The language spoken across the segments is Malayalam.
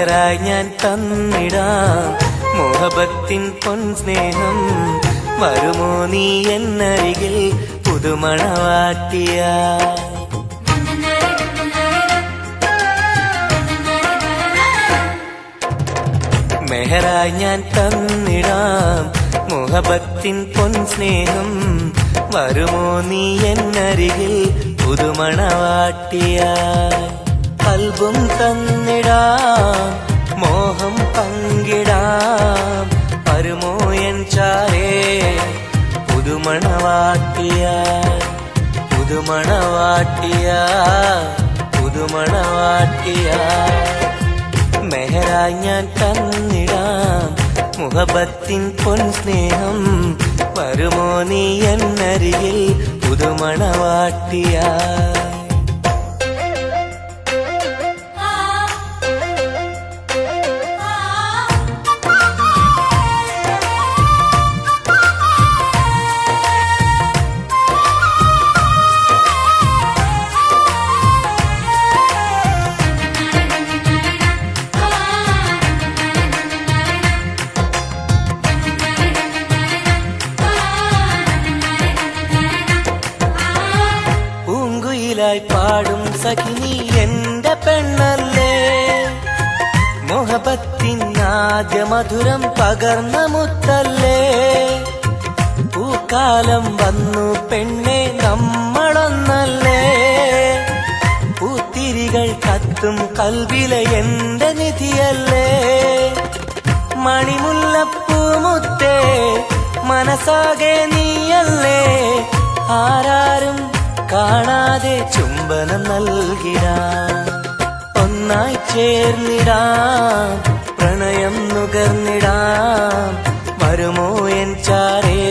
മെഹറായി ഞാൻ തന്നിടാം മോഹബത്തിൻ പൊൻസ്നേഹം. വരുമോ നീ എന്നരികിൽ പുതുമണവാട്ടിയായി? മെഹറായി ഞാൻ തന്നിടാം മോഹബത്തിൻ പൊൻസ്നേഹം. വരുമോ നീ എന്നരികിൽ പുതുമണവാട്ടിയായി? കൽബും തന്നിടാം മോഹം പങ്കിടാം. വരുമോ എൻ ചാരേ പുതുമണവാട്ടിയായി? പുതുമണവാട്ടിയായി പുതുമണവാട്ടിയായി. മെഹറായി ഞാൻ തന്നിടാം മുഹബത്തിൻ പൊൻസ്നേഹം. വരുമോ നീ എന്നരികിൽ പുതുമണവാട്ടിയായി? പാടും സഖിനി എന്റെ പെണ്ണല്ലേ, മോഹബത്തിൻ ആദ്യ മധുരം പകർന്ന മുത്തല്ലേ. പൂക്കാലം വന്നു പെണ്ണെ നമ്മളൊന്നല്ലേ, പൂത്തിരികൾ കത്തും കൽവിലെ എന്റെ നിധിയല്ലേ. മണിമുല്ലപ്പൂമുത്തേ മനസ്സാകെ നീയല്ലേ, ആരാരും കാണാതെ ചുംബനം നൽകിടാം. ഒന്നായി ചേർന്നിടാം പ്രണയം നുകർന്നിടാം. വരുമോ എൻ ചാരേ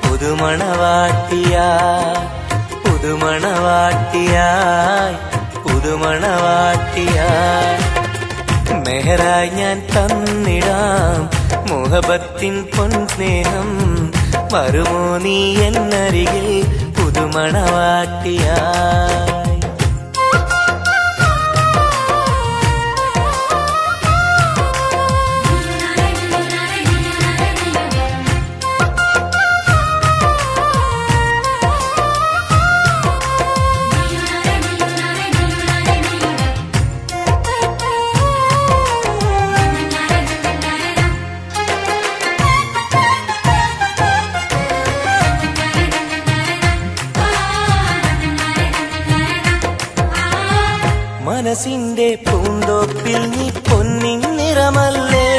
പുതുമണവാട്ടിയായി? പുതുമണവാട്ടിയായി പുതുമണവാട്ടിയായി. മെഹറായി ഞാൻ തന്നിടാം മോഹബത്തിൻ പൊൻസ്നേഹം. വരുമോ നീ എന്നരികിൽ പുതുമണവാട്ടിയായി? മനസ്സിന്റെ പൂന്തോപ്പിൽ നീ പൊന്നിൻ നിറമല്ലേ,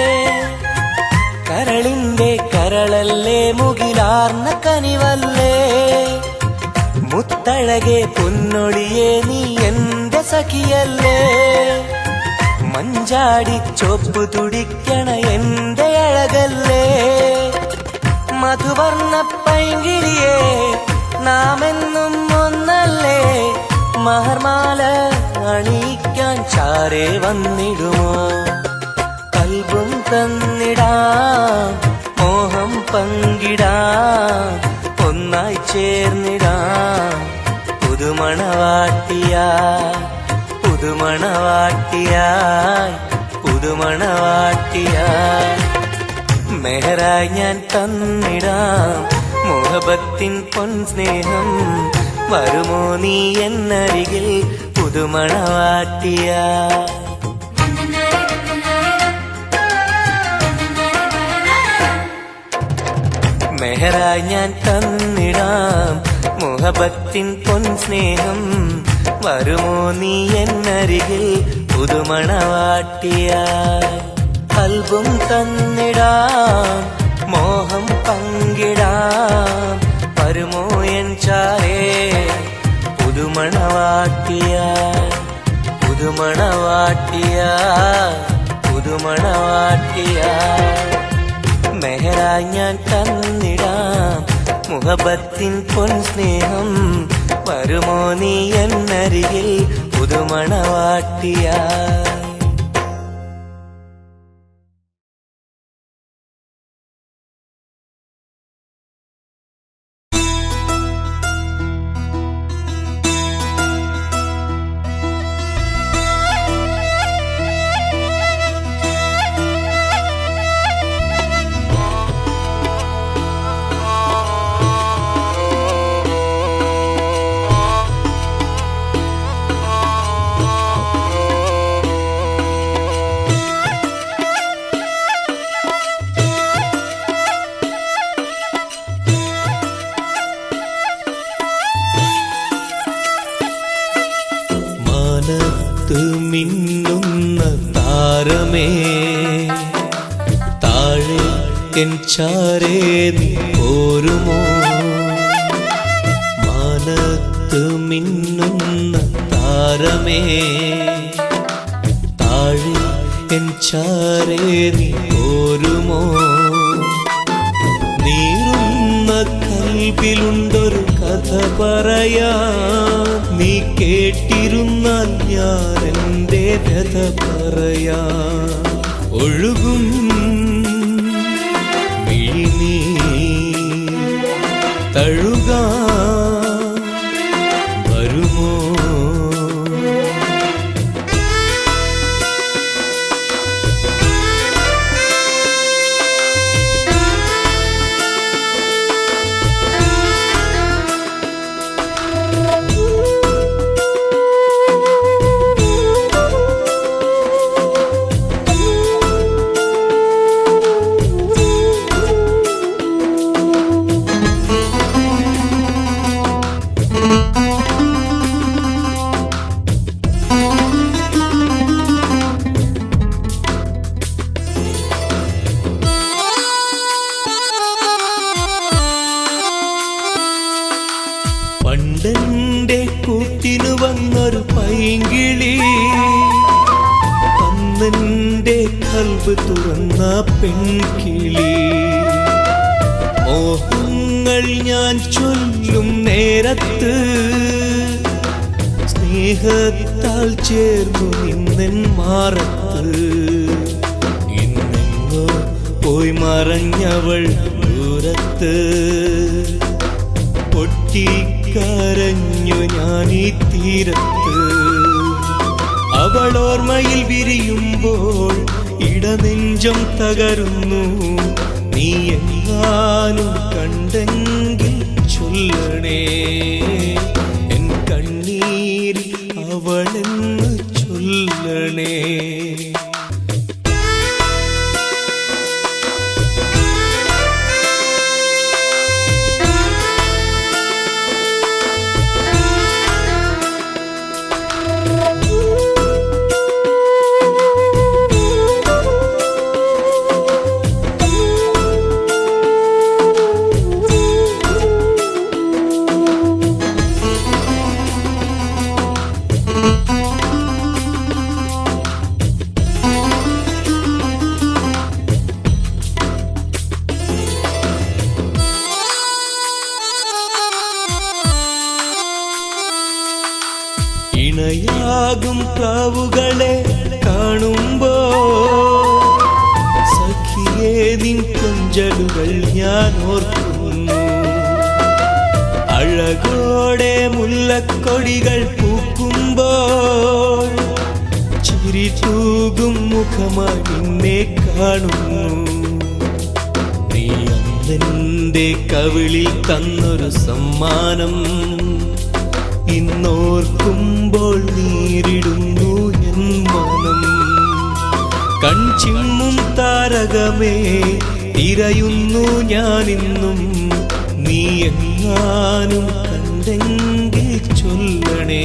കരളിന്റെ കരളല്ലേ, മുകിലാർന്ന കനിവല്ലേ. മുത്തഴകെ പൊന്നൊളിയെ നീ എന്റെ സഖിയല്ലേ, മഞ്ചാടി ചോപ്പ് തുടിക്കണ എന്റെ അഴകല്ലേ. മധുവർണ്ണ പൈങ്കിളിയെ നാമെന്നും ഒന്നല്ലേ, മഹർമാല അണിയിക്കാൻ ചാരേ വന്നിടുമോ. കൽബും തന്നിടാം മോഹം പങ്കിടാം. ഒന്നായി ചേർന്നിടാം പുതുമണവാട്ടിയായി? പുതുമണവാട്ടിയായി പുതുമണവാട്ടിയായി. മെഹറായി ഞാൻ തന്നിടാം മോഹബത്തിൻ പൊൻസ്നേഹം. വരുമോ നീ എന്നരികിൽ പുതുമണവാട്ടിയായി? മെഹറായി ഞാൻ തന്നിടാം മോഹബത്തിൻ പൊൻസ്നേഹം. വരുമോ നീ എന്നരികിൽ പുതുമണവാട്ടിയായി? കൽബും തന്നിടാം മോഹം പങ്കിടാം. വരുമോ എൻ ചാരേ പുതുമണവാട്ടിയായി? പുതുമണവാട്ടിയായി പുതുമണവാട്ടിയായി. മെഹറായി ഞാൻ തന്നിടാം മുഹബത്തിൻ പൊൻസ്നേഹം. വരുമോ നീ എന്നരികിൽ പുതുമണവാട്ടിയായി? എൻ ചാരേ നീ പോരുമോ മാനത്ത് മിന്നുന്ന താരമേ താഴെ എൻ ചാരേ നീ പോരുമോ നീറുന്ന കൽബിലുണ്ടൊരു കഥ പറയാ നീ കേട്ടിരുന്നാൽ ഞാൻ എൻ്റെ വ്യഥ പറയാ ഒഴുകും മിഴിനീ തഴുകാ വരുമോ പണ്ടെന്റെ കൂട്ടിനു വന്നൊരു പൈങ്കിളി അന്നെന്റെ കൽബ് തുറന്ന പെൺകിളി മോഹങ്ങൾ ഞാൻ ചൊല്ലും നേരത്ത് സ്നേഹത്താൽ ചേർന്നു നിന്നെൻ മാറത്ത് ഇന്നെങ്ങോ പോയി മറഞ്ഞവൾ ദൂരത്ത് പൊട്ടിക്കരഞ്ഞു ഞാൻ ഈ തീരത്ത് അവൾ ഓർമ്മയിൽ വിരിയുമ്പോൾ ഇടനെഞ്ചം തകരുന്നു നീ എങ്ങാനും കണ്ടെങ്കിൽ ചൊല്ലണേ എൻ കണ്ണീരിൽ അവളെന്ന് ചൊല്ലണേ ഇണയാകും പ്രാവുകളെ കാണുമ്പോ സഖിയേ നിൻ കൊഞ്ചലുകൾ ഞാൻ ഓർക്കുന്നു അഴകോടെ മുല്ലക്കൊടികൾ പൂക്കുമ്പോൾ ചിരി തൂകും മുഖമായി നിന്നെ കാണുന്നു നീ അന്നെന്റെ കവിളിൽ തന്നൊരു സമ്മാനം ഇന്നോർക്കുമ്പോൾ നീരിടുന്നു എൻ മനം കൺചിമ്മും താരകമേ തിരയുന്നു ഞാനിന്നും നീ എങ്ങാനും കണ്ടെങ്കിൽ ചൊല്ലണേ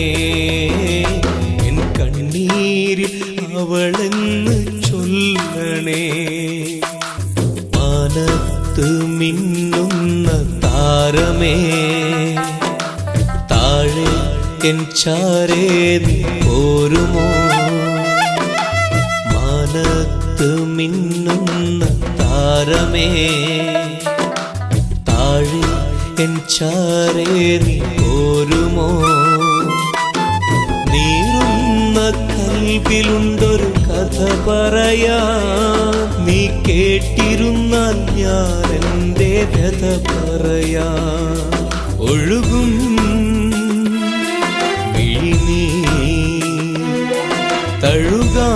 എൻ കണ്ണീരിൽ അവളെന്ന് ചൊല്ലണേ മാനത്ത് മിന്നുന്ന താരമേ താഴെ എൻ ചാരേ നീ പോരുമോ മാനത്ത് മിന്നുന്ന താരമേ താഴെ എൻ ചാരേ നീ പോരുമോ നീറുന്ന കൽബിലുണ്ടൊരു കഥ പറയാ നീ കേട്ടിരുന്നാൽ ഞാൻ എൻ്റെ വ്യഥ പറയാ ഒഴുകും മിഴിനീ തഴുകാ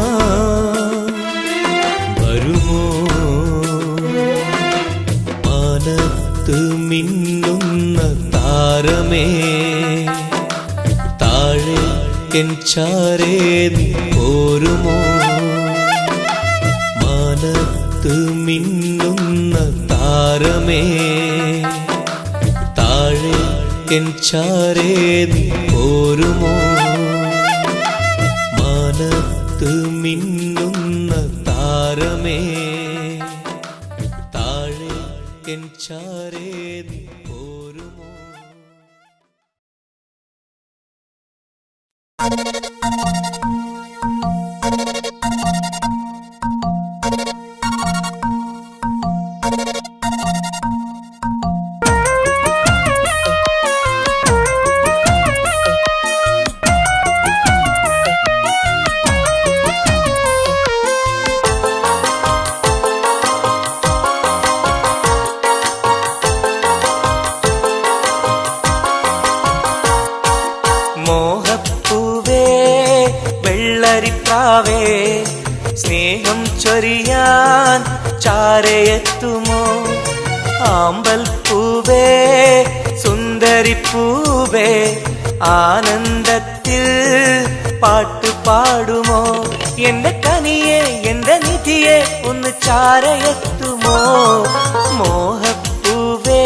വരുമോ മാനത്ത് മിന്നുന്ന താരമേ താഴെ എൻ ചാരേ നീ പോരുമോ മാനത്ത് മിന്നുന്ന താരമേ താഴെ എൻ ചാരേ നീ പോരുമോ മാനത്ത് മിന്നുന്ന താരമേ താഴെ എൻ ചാരേ നീ പോരുമോ? മോഹപ്പൂവേ വെള്ളരിപ്രാവേ സ്നേഹം ചൊരിയാൻ ചാരയെത്തുമോ? ആമ്പൽ പൂവേ സുന്ദരിപ്പൂവേ ആനന്ദത്തിൽ പാട്ടുപാടുമോ? എന്റെ കനിയെ എന്റെ നിധിയെ ഒന്ന് ചാരയെത്തുമോ? മോഹപ്പൂവേ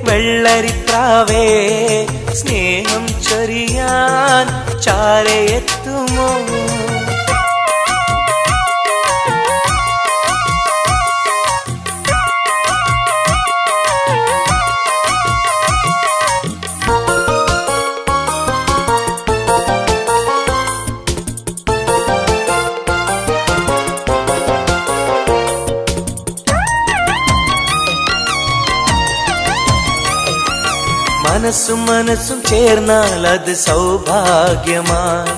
വെള്ളരിപ്രാവേ സ്നേഹം ചൊരിയാൻ ചാരയെത്തുമോ? മനസ്സും മനസ്സും ചേർന്നാൽ അത് സൗഭാഗ്യമായി,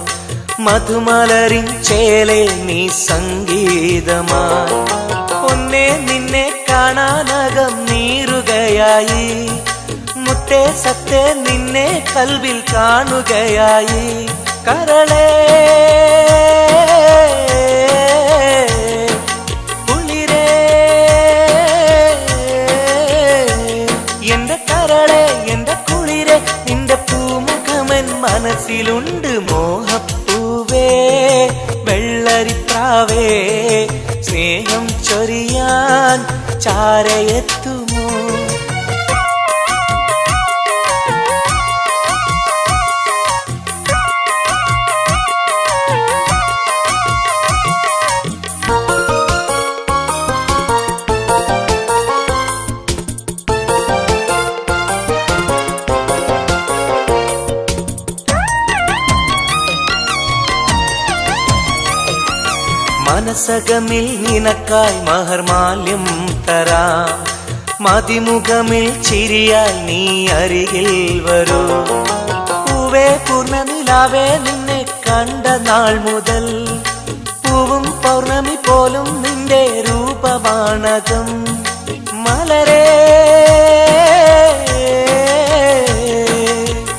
മധുമലരിൻ ചേലെ നീ സംഗീതമായി. ഒന്നേ നിന്നെ കാണാനകം നീറുകയായി, മുത്തേ സത്തേ നിന്നെ കൽവിൽ കാണുകയായി. കരളേ മനസ്സിലുണ്ട്. മോഹപ്പൂവേ വെള്ളരിപ്രാവേ സ്നേഹം ചൊരിയാൻ ചാരയെത്തുമോ? മനസകമിൽ നിനക്കായി മഹർമാല്യം തരാം, മതിമുഖമിൽ ചിരിയാൽ നീ അരികിൽ വരൂ. പൂവേ പൂർണ്ണനിലാവേ നിന്നെ കണ്ട നാൾ മുതൽ പൂവും പൗർണമി പോലും നിന്റെ രൂപമാണകം. മലരേ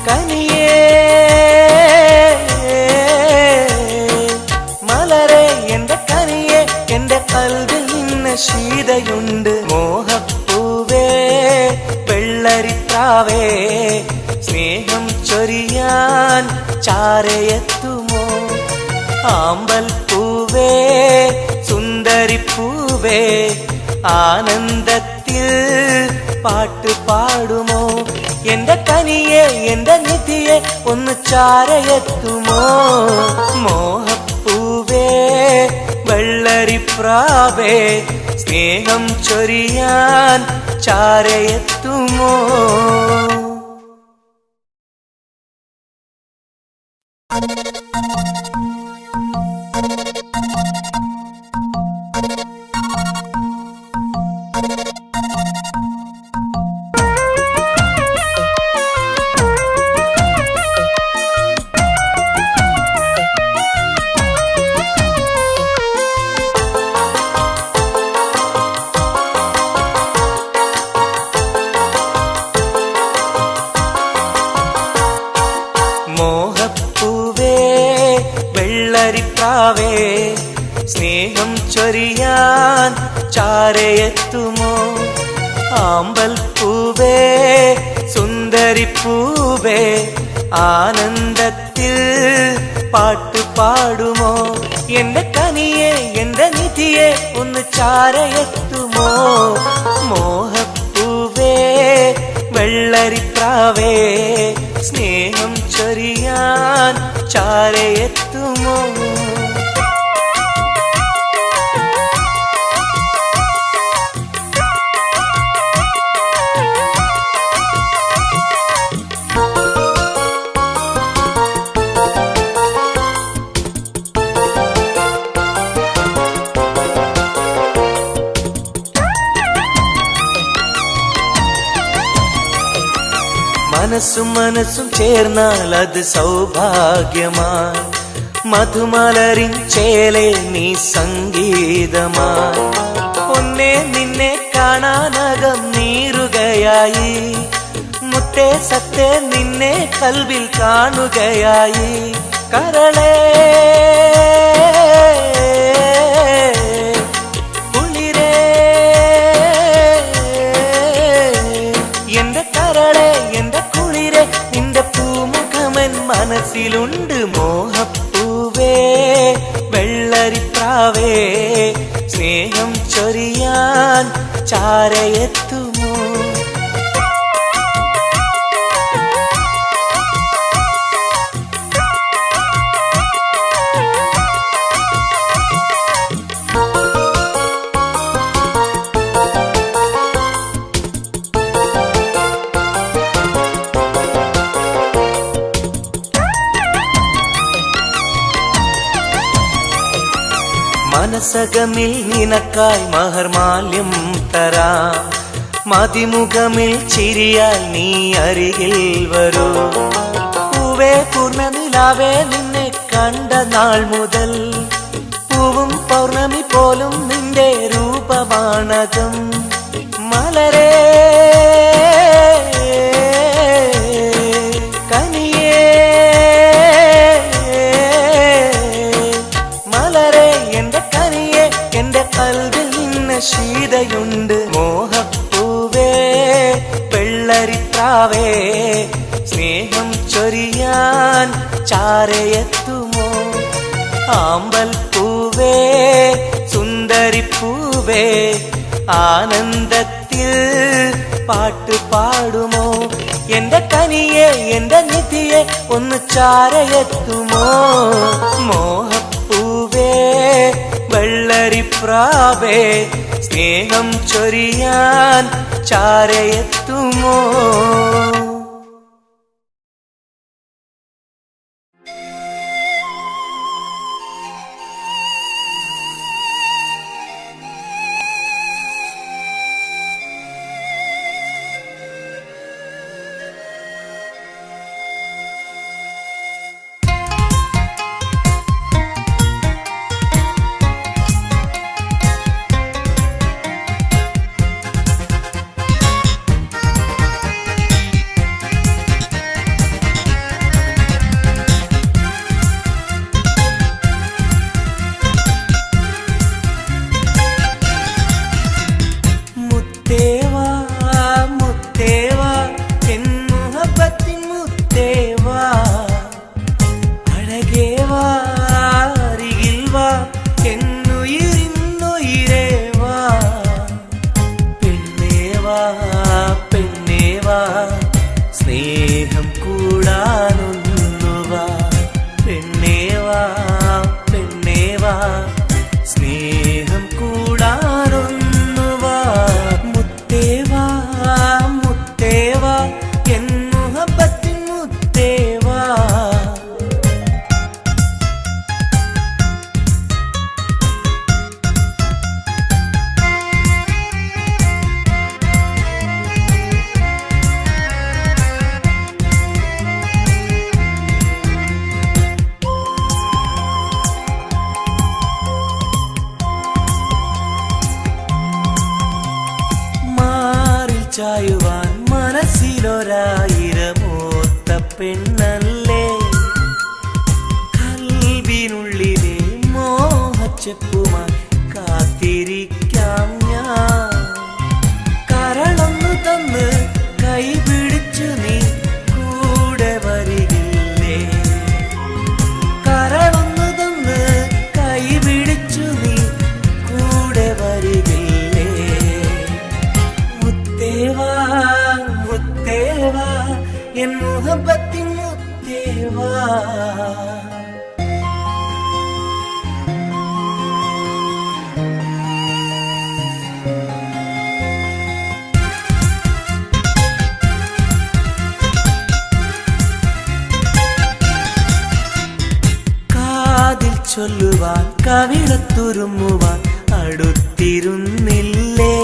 കനിയേ കൽവിൽ നിന്ന് ശീതയുണ്ട്. മോഹപ്പൂവേ വെള്ളരിപ്രാവേ സ്നേഹം ചൊരിയാൻ ചാരയെത്തുമോ? ആമ്പൽ പൂവേ സുന്ദരിപ്പൂവേ ആനന്ദത്തിൽ പാട്ടുപാടുമോ? എന്റെ കനിയെ എന്റെ നിധിയെ ഒന്ന് ചാരയെത്തുമോ? മോഹപ്പൂവേ വെള്ളരിപ്രാവേ സ്നേഹം ചൊരിയാൻ ചാരയെത്തുമോ? മോഹപ്പൂവേ വെള്ളരിപ്രാവേ സ്നേഹം ചൊരിയാൻ ചാരയെത്തുമോ? ആമ്പൽ പൂവേ സുന്ദരിപ്പൂവേ ആനന്ദത്തിൽ പാട്ടുപാടുമോ? എന്റെ കനിയെ എന്റെ നിധിയെ ഒന്ന് ചാരയെത്തുമോ? മോഹപ്പൂവേ വെള്ളരിപ്രാവേ സ്നേഹം ചൊരിയാൻ ചാരയെത്തുമോ? മനസ്സും മനസ്സും ചേർന്നാൽ അത് സൗഭാഗ്യമായി മധുമലരിൻ ചേലെ നീ സംഗീതമായി ഒന്നേ നിന്നെ കാണാനകം നീറുകയായി മുത്തേ സത്തേ നിന്നെ കൽവിൽ കാണുകയായി കരളേ കുളിരേ എന്റെ കരളേ എന്റെ കുളിരേ നിന്റെ പൂമുഖമൻ മനസ്സിലുണ്ട് മോഹപ്പൂവേ വെള്ളരിപ്രാവേ സ്നേഹം ചൊരിയാൻ ചാരയെത്തുമോ മനസകമിൽ നിനക്കായി മഹർമാല്യം തരാം മതിമുഖമിൽ ചിരിയാൽ നീ അരികിൽ വരൂ പൂവേ പൂർണ്ണനിലാവേ നിന്നെ കണ്ട നാൾ മുതൽ പൂവും പൗർണമി പോലും നിന്റെ രൂപമാണകം മലരേ ശീതയുണ്ട് മോഹപ്പൂവേ വെള്ളരിപ്രാവേ സ്നേഹം ചൊരിയാൻ ചാരയെത്തുമോ ആമ്പൽ പൂവേ സുന്ദരിപ്പൂവേ ആനന്ദത്തിൽ പാട്ട് പാടുമോ എന്റെ കനിയെ എന്റെ നിധിയെ ഒന്ന് ചാരയെത്തുമോ മോഹപ്പൂവേ വെള്ളരിപ്രാവേ സ്നേഹം ചൊരിയാൻ ചാരയെത്തുമോ സ്നേഹം കൂടാനൊന്നുവാ പെണ്ണേവാ പെണ്ണേവാ സ്നേഹം കൂടാനൊന്നുവാ മുത്തേവാ മുത്തേവാ എൻ മുഹബത്തിൻ മുത്തേവാ ചായുവാൻ മനസ്സിലൊരായിരമോത്ത പെണ്ണല്ലേ കൽവിനുള്ളിലെ മോഹച്ചെപ്പുമായി കാത്തിരിക്കാം ഞാൻ കരളൊന്നു തന്ന് കൈപിടിച്ചു നീ കൂടെ വരികില്ലേ കരളൊന്നു തന്ന് കൈപിടിച്ചു നീ കൂടെ വരികില്ലേ മുത്തേവാ മുത്തേവാ എൻ മുഹബത്തിൻ മുത്തേവാ കാതിൽ ചൊല്ലുവാൻ കവിളത്തുരുമ്മുവാൻ അടുത്തിരുന്നില്ലേ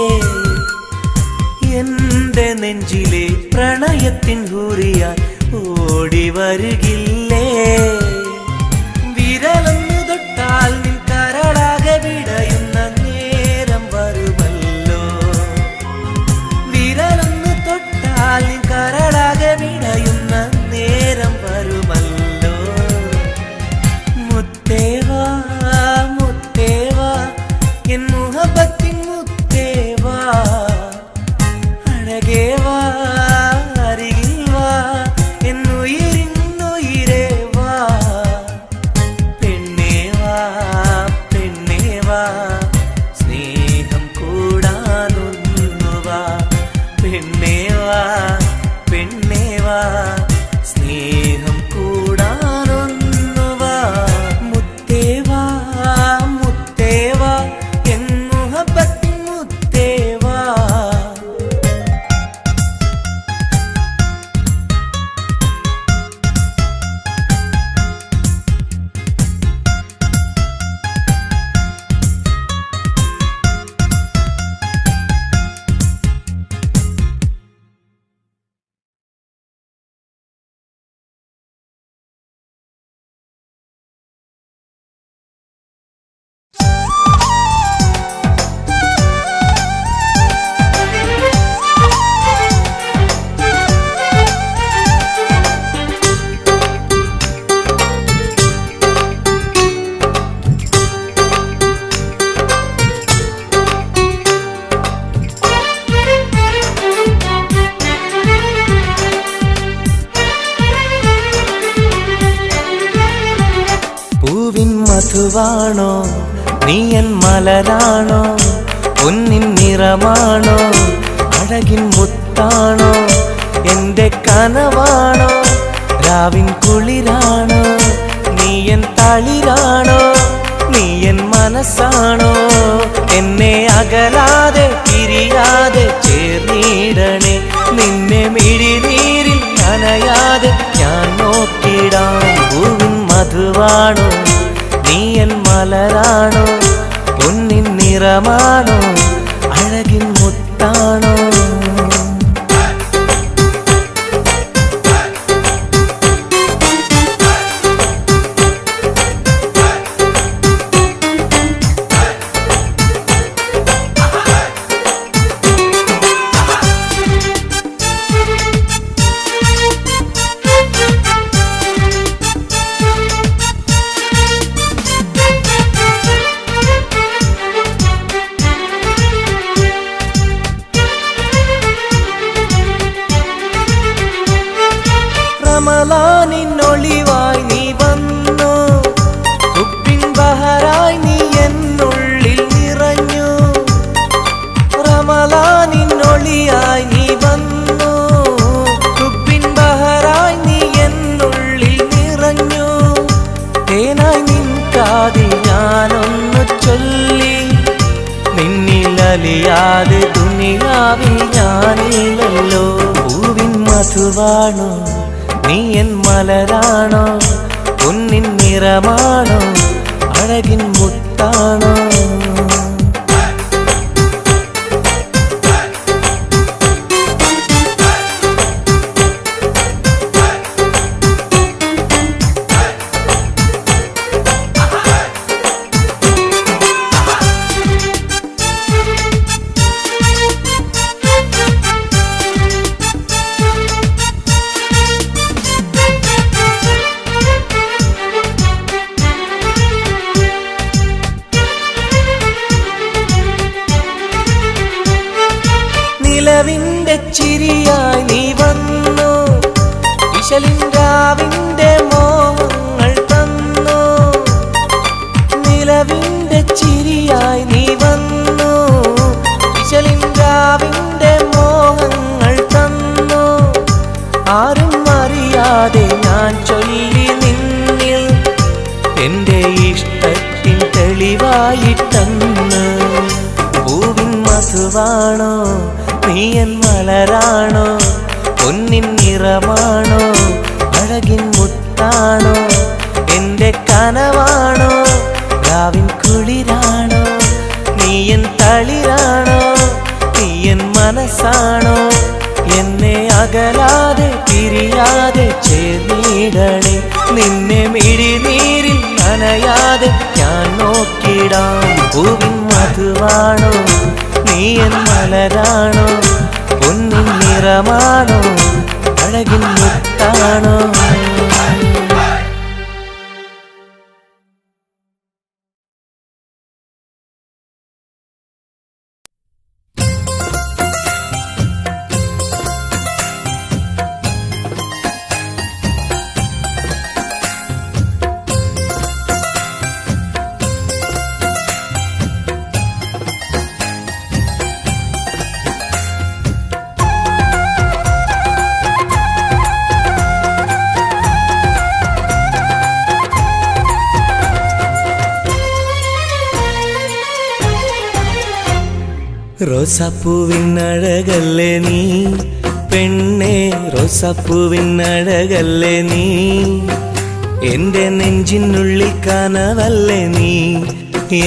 എന്റെ എന്റെ നെഞ്ചിലെ പ്രണയത്തിൻ ഹൂറിയാൻ ഓടി വരുകില്ലേ വിരലൊന്നു തൊട്ടാൽ നിൻ കരളാകെ വിടയുന്ന നേരം വരുമല്ലോ വിരലൊന്നു തൊട്ടാൽ നിൻ കരളാകെ വിടയുന്ന നേരം വരുമല്ലോ മുത്തേവാ മുത്തേവാ എൻ മുഹബത്തിൻ മുത്തേവാ അഴകേവാ അരികിൽ വാ എന്നുയിരിന്നുയിരേ വാ പെണ്ണേവാ പെണ്ണേവാ സ്നേഹം കൂടാനൊന്നുവാ പെണ്ണേവാ പെണ്ണേവാ സ്നേഹം കൂടാനൊന്നുവാ മുത്തേവാ മുത്തേവാ എൻ മുഹബത്തിൻ മുത്തേവാ പൂവിൻ മധുവാണോ നീയൻ മലരാണോ പൊന്നിൻ നിറമാണോ അഴകിൻ മുത്താണോ എന്റെ കനവാണോ രാവിൻ കുളിരാണോ നീയൻ തളിരാണോ നീയൻ മനസ്സാണോ എന്നെ അകലാതെ പിരിയാതെ ചേർന്നിടണേ നിന്നെ മിഴിനീരിൽ നനയാതെ ഞാൻ നോക്കിടാം പൂവിൻ മധുവാണോ നീയൻ മലരാണോ പൊന്നിൻ നിറമാണോ അഴകിൻ മുത്താണോ റമളാനിന്നൊളിവായി നീ വന്നു ഉപ്പിൻ ബഹറായി നീ എന്നുള്ളിൽ നിറഞ്ഞു റമളാനിന്നൊളിയായി നീ വന്നു ഉപ്പിൻ ബഹറായി നീ എന്നുള്ളിൽ നിറഞ്ഞു തേനായി നിൻ കാതിൽ ഞാനൊന്നു ചൊല്ലി നിന്നിലലിയാതെ ദുനിയാവിൽ ഞാനില്ലല്ലോ പൂവിൻ മധുവാണോ നീയൻ മലരാണോ പൊന്നിൻ നിറമാണോ അഴകിൻ മുത്താണോ നിലവിന്റെ ചിരിയായി നീ വന്നു ഇശലിൻരാവിന്റെ മോഹങ്ങൾ തന്നു നിലവിന്റെ ചിരിയായി നീ വന്നു ഇശലിൻരാവിന്റെ മോഹങ്ങൾ തന്നു ആരും അറിയാതെ ഞാൻ ചൊല്ലി നിന്നിൽ എന്റെ ഇഷ്ടത്തിൻ തെളിവായിട്ടന്ന് പൂവിൻ മധുവാണോ നീയൻ മലരാണോ പൊന്നിൻ നിറമാണോ അഴകിൻ മുത്താണോ എന്റെ കനവാണോ രാവിൻ കുളിരാണോ നീയൻ തളിരാണോ നീയൻ മനസ്സാണോ അകലാതെ പിരിയാതെ ചേർന്നിടണേ. നിന്നെ മിഴിനീരിൽ നനയാതെ ഞാൻ നോക്കിടാം. പൂവിൻ മധുവാണോ നീ എൻ മലരാണോ, പൊന്നിൻ നിറമാണോ അഴകിൻ മുത്താണോ. റോസാപ്പൂവിൻ അഴകല്ലേ നീ പെണ്ണേ, റോസാപ്പൂവിൻ അഴകല്ലേ നീ. എൻ്റെ നെഞ്ചിനുള്ളിൽ കനവല്ലേ നീ,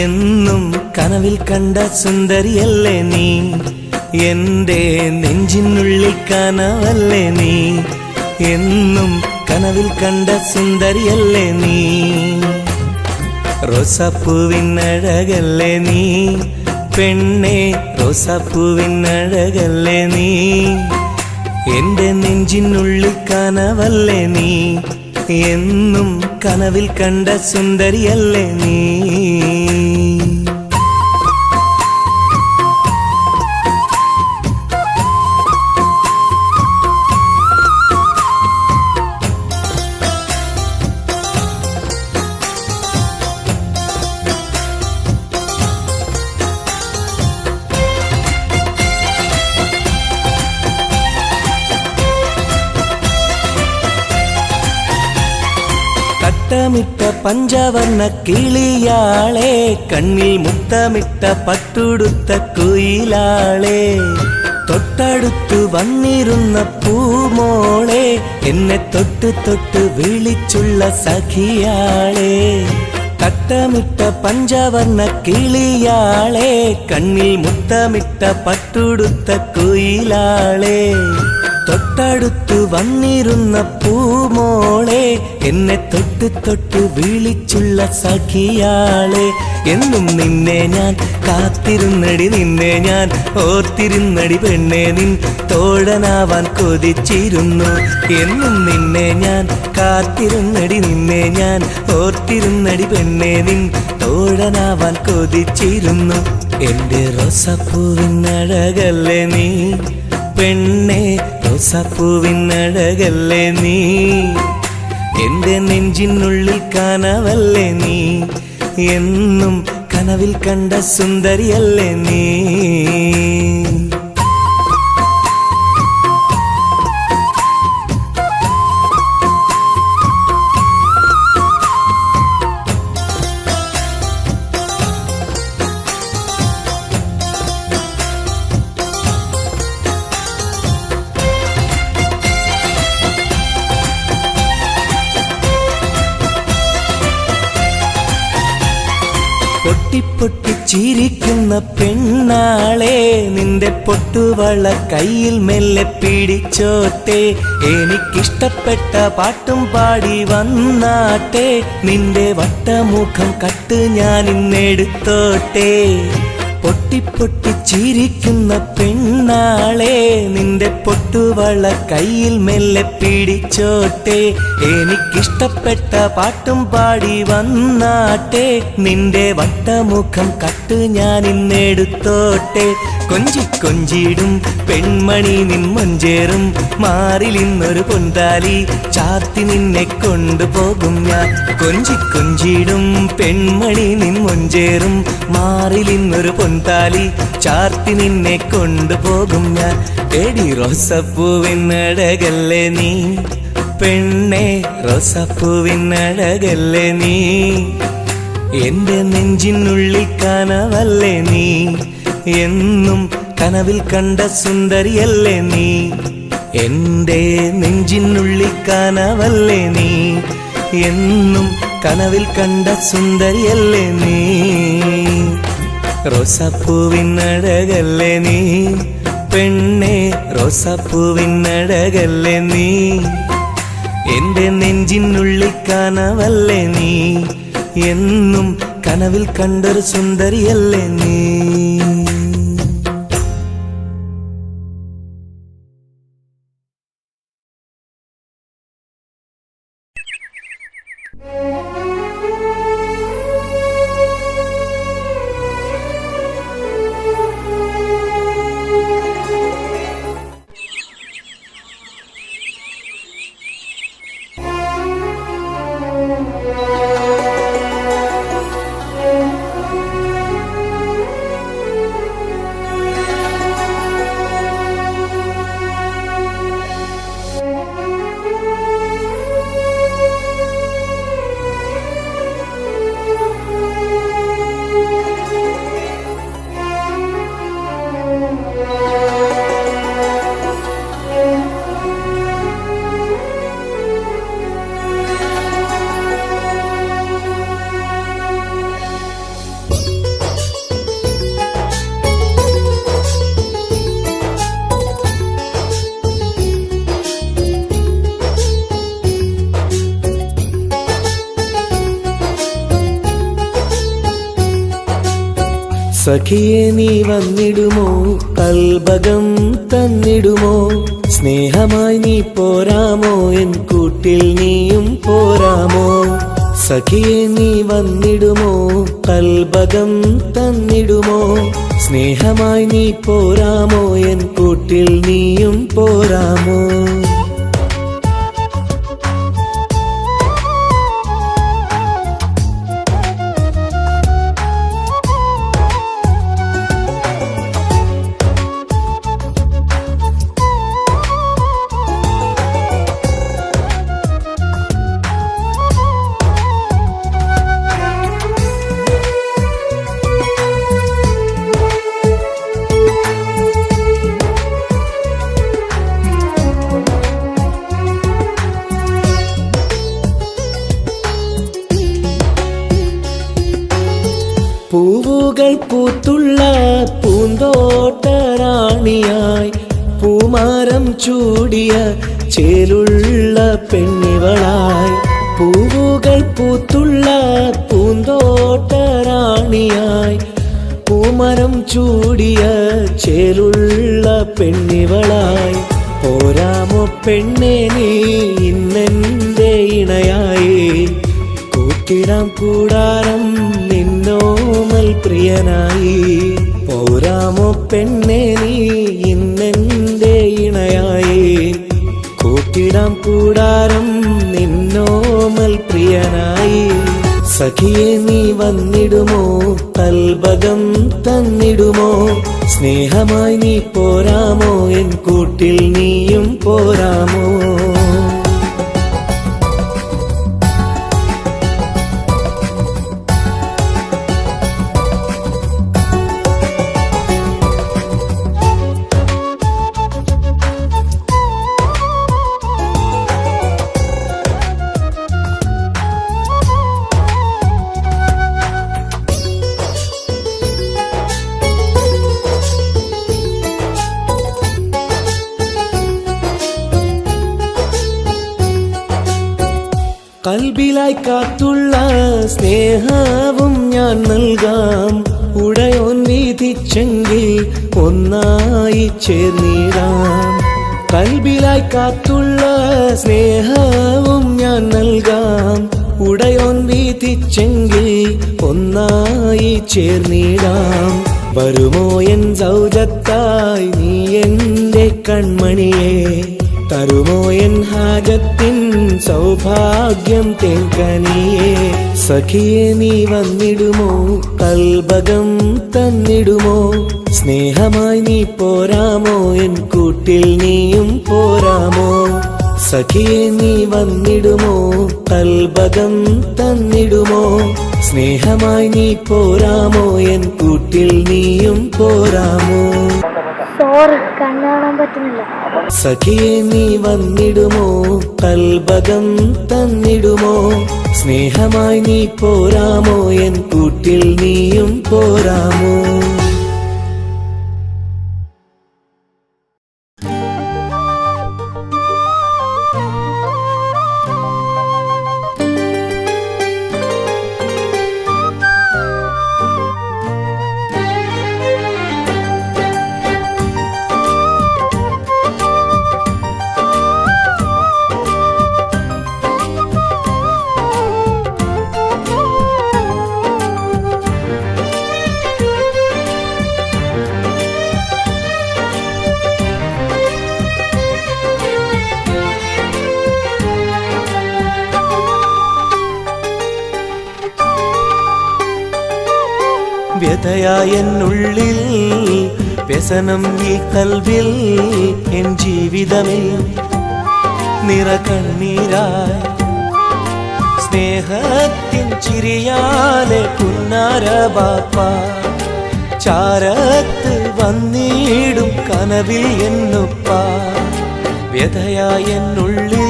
എന്നും കനവിൽ കണ്ട സുന്ദരിയല്ലേ നീ. എൻ്റെ നെഞ്ചിനുള്ളിൽ കനവല്ലേ നീ, എന്നും കനവിൽ കണ്ട സുന്ദരിയല്ലേ നീ. റോസാപ്പൂവിൻ അഴകല്ലേ നീ പെണ്ണേ, റോസാപ്പൂവിൻ അഴകല്ലേ നീ. എൻ്റെ നെഞ്ചിനുള്ളിൽ കനവല്ലേ നീ, എന്നും കനവിൽ കണ്ട സുന്ദരിയല്ലേ നീ. മുത്തമിട്ട പഞ്ചവർണ്ണ കിളിയാളെ, കണ്ണിൽ മുത്തമിട്ട പട്ടുടുത്ത കുയിലാളെ, തൊട്ടടുത്തു വന്നിരുന്ന പൂമോളെ, എന്നെ തൊട്ട് തൊട്ട് വിളിച്ചുള്ള സഖിയാളെ. തട്ടമിട്ട പഞ്ചവർണ്ണ കിളിയാളെ, കണ്ണിൽ മുത്തമിട്ട പട്ടുടുത്ത കുയിലാളെ, തൊട്ടടുത്തു വന്നിരുന്ന പൂമോളെ, എന്നെ തൊട്ട് തൊട്ട് വിളിച്ചുള്ള സഖിയാളെ. എന്നും നിന്നെ ഞാൻ കാത്തിരുന്നടി, നിന്നെ ഞാൻ ഓർത്തിരുന്നടി പെണ്ണെ, നിൻ തോഴനാവാൻ കൊതിച്ചിരുന്നു. എന്നും നിന്നെ ഞാൻ കാത്തിരുന്നടി, നിന്നെ ഞാൻ ഓർത്തിരുന്നടി പെണ്ണെ, നിൻ തോഴനാവാൻ കൊതിച്ചിരുന്നു. എൻ്റെ റോസാപ്പൂവിൻ അഴകല്ലേ നീ പെണ്ണേ, റോസാപ്പൂവിൻ അഴകല്ലേ നീ. എൻ്റെ നെഞ്ചിനുള്ളിൽ കനവല്ലേ നീ, എന്നും കനവിൽ കണ്ട സുന്ദരിയല്ലേ നീ. പൊട്ടിപ്പൊട്ടി ചിരിക്കുന്ന പെണ്ണാളെ, നിന്റെ പൊട്ടുവള കയ്യിൽ മെല്ലെ പിടിച്ചോട്ടെ, എനിക്കിഷ്ടപ്പെട്ട പാട്ടും പാടി വന്നാട്ടെ, നിന്റെ വട്ടമുഖം കട്ട് ഞാൻ ഇന്നെടുത്തോട്ടെ. പൊട്ടിപ്പൊട്ടി ചിരിക്കുന്ന പെണ്ണാളെ, നിന്റെ പൊട്ടുവള കയ്യിൽ മെല്ലെ പിടിച്ചോട്ടെ, എനിക്കിഷ്ടപ്പെട്ട പാട്ടും പാടി വന്നാട്ടെ, നിന്റെ വട്ടമുഖം കട്ട് ഞാൻ ഇന്നെടുത്തോട്ടെ. കൊഞ്ചി കൊഞ്ചിടും പെൺമണി നിൻ മൊഞ്ചേറും മാറിൽ ഇന്നൊരു പൊന്താലി ചാർത്തി നിന്നെ കൊണ്ടുപോകും ഞാൻ. കൊഞ്ചി കൊഞ്ചിടും പെൺമണി നിൻ മൊഞ്ചേറും മാറിൽ ഇന്നൊരു പൊന്താലി ചാർത്തി നിന്നെ കൊണ്ടുപോകും ഞാൻ. എടി റോസാപ്പൂവിൻ അഴകല്ലേ നീ പെണ്ണേ, റോസാപ്പൂവിൻ അഴകല്ലേ നീ. എൻ്റെ നെഞ്ചിനുള്ളിൽ കനവല്ലേ നീ, എന്നും കനവിൽ കണ്ട സുന്ദരിയല്ലേ നീ. എൻ്റെ നെഞ്ചിനുള്ളിൽ കനവല്ലേ നീ, എന്നും കനവിൽ കണ്ട സുന്ദരിയല്ലേ നീ. റോസാപ്പൂവിൻ അഴകല്ലേ നീ പെണ്ണെ റോസാപ്പൂവിനഴകല്ലേ നീ, എന്റെ നെഞ്ചിനുള്ളിൽ കനവല്ലേ നീ, എന്നും കനവിൽ കണ്ടൊരു സുന്ദരിയല്ലേ നീ. സഖിയെ നീ വന്നിടുമോ, കൽബകം തന്നിടുമോ, സ്നേഹമായി നീ പോരാമോ, എൻ കൂട്ടിൽ നീയും പോരാമോ. സഖിയെ നീ വന്നിടുമോ, കൽബകം തന്നിടുമോ, സ്നേഹമായി നീ പോരാമോ, എൻ കൂട്ടിൽ നീയും പോരാമോ. പൂവുകൾ പൂത്തുള്ള പൂന്തോട്ടറാണിയായി, പൂമാരം ചൂടിയ ചേലുള്ള പെണ്ണിവളായി. പൂവുകൾ പൂത്തുള്ള പൂന്തോട്ടറാണിയായി, പൂമരം ചൂടിയ ചേലുള്ള പെണ്ണിവളായി. പോരാമോ പെണ്ണെ നീ ഇന്നെന്റെ ഇണയായി, കൂട്ടിടാം കൂടാരം നിന്നോമൽ പ്രിയനായി. പോരാമോ പെണ്ണെ നീ ഇന്നെന്റെ ഇണയായി, കൂട്ടിടാം കൂടാരം നിന്നോമൽ പ്രിയനായി. സഖിയെ നീ വന്നിടുമോ, കൽബകം തന്നിടുമോ, സ്നേഹമായി നീ പോരാമോ, എൻ കൂട്ടിൽ നീയും പോരാമോ. കൽബിലായി കാത്തുള്ള സ്നേഹവും ഞാൻ നൽകാം, ഉടയോൻ വിധിച്ചെങ്കിൽ ഒന്നായി ചേർന്നിടാം. കൽബിലായി കാത്തുള്ള സ്നേഹവും ഞാൻ നൽകാം, ഉടയോൻ വിധിച്ചെങ്കിൽ ഒന്നായി ചേർന്നിടാം. വരുമോ എൻ സൗജത്തായി നീ എന്റെ കൺമണിയെ, തരുമോ എൻ ഹാജത്തിൻ സൗഭാഗ്യം തേൻകനിയേ. സഖിയെ നീ വന്നിടുമോ, കൽബകം തന്നിടുമോ, സ്നേഹമായി നീ പോരാമോ, എൻ കൂട്ടിൽ നീയും പോരാമോ. സഖിയെ നീ വന്നിടുമോ, കൽബകം തന്നിടുമോ, സ്നേഹമായി നീ പോരാമോ, എൻ കൂട്ടിൽ നീയും പോരാമോ. സോറി, കണ്ണു കാണാൻ പറ്റുന്നില്ല. സഖിയെ നീ വന്നിടുമോ, കൽബകം തന്നിടുമോ, സ്നേഹമായി നീ പോരാമോ, എൻ കൂട്ടിൽ നീയും പോരാമോ. വ്യഥയായെന്നുള്ളിൽ വ്യസനം ഈ കൽവിൽ എൻ ജീവിതമേ നിറകണ്ണീരായി സ്നേഹത്തിൻ ചിരിയാലെ പുന്നാര ബാപ്പ ചാരത്ത് വന്നിടും കനവിൽ എന്നുപ്പ വ്യഥയായെന്നുള്ളിൽ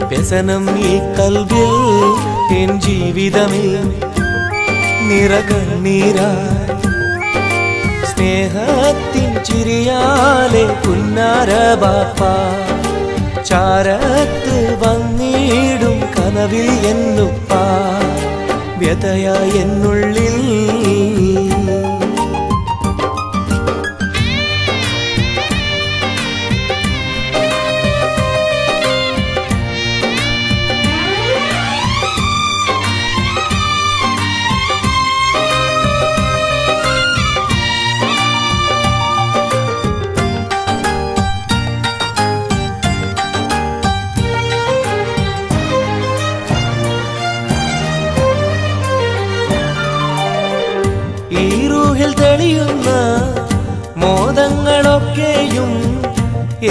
വ്യസനം ഈ കൽവിൽ എൻ ജീവിതമേ നിറകണ്ണീരായി സ്നേഹത്തിൻ ചിരിയാലെ പുന്നാര ബാപ്പ ചാരത്ത് വന്നിടും കനവിൽ എന്നുപ്പ വ്യഥയായെന്നുള്ളിൽ ഈ റൂഹിൽ തെളിയുന്ന മോദങ്ങളൊക്കെയും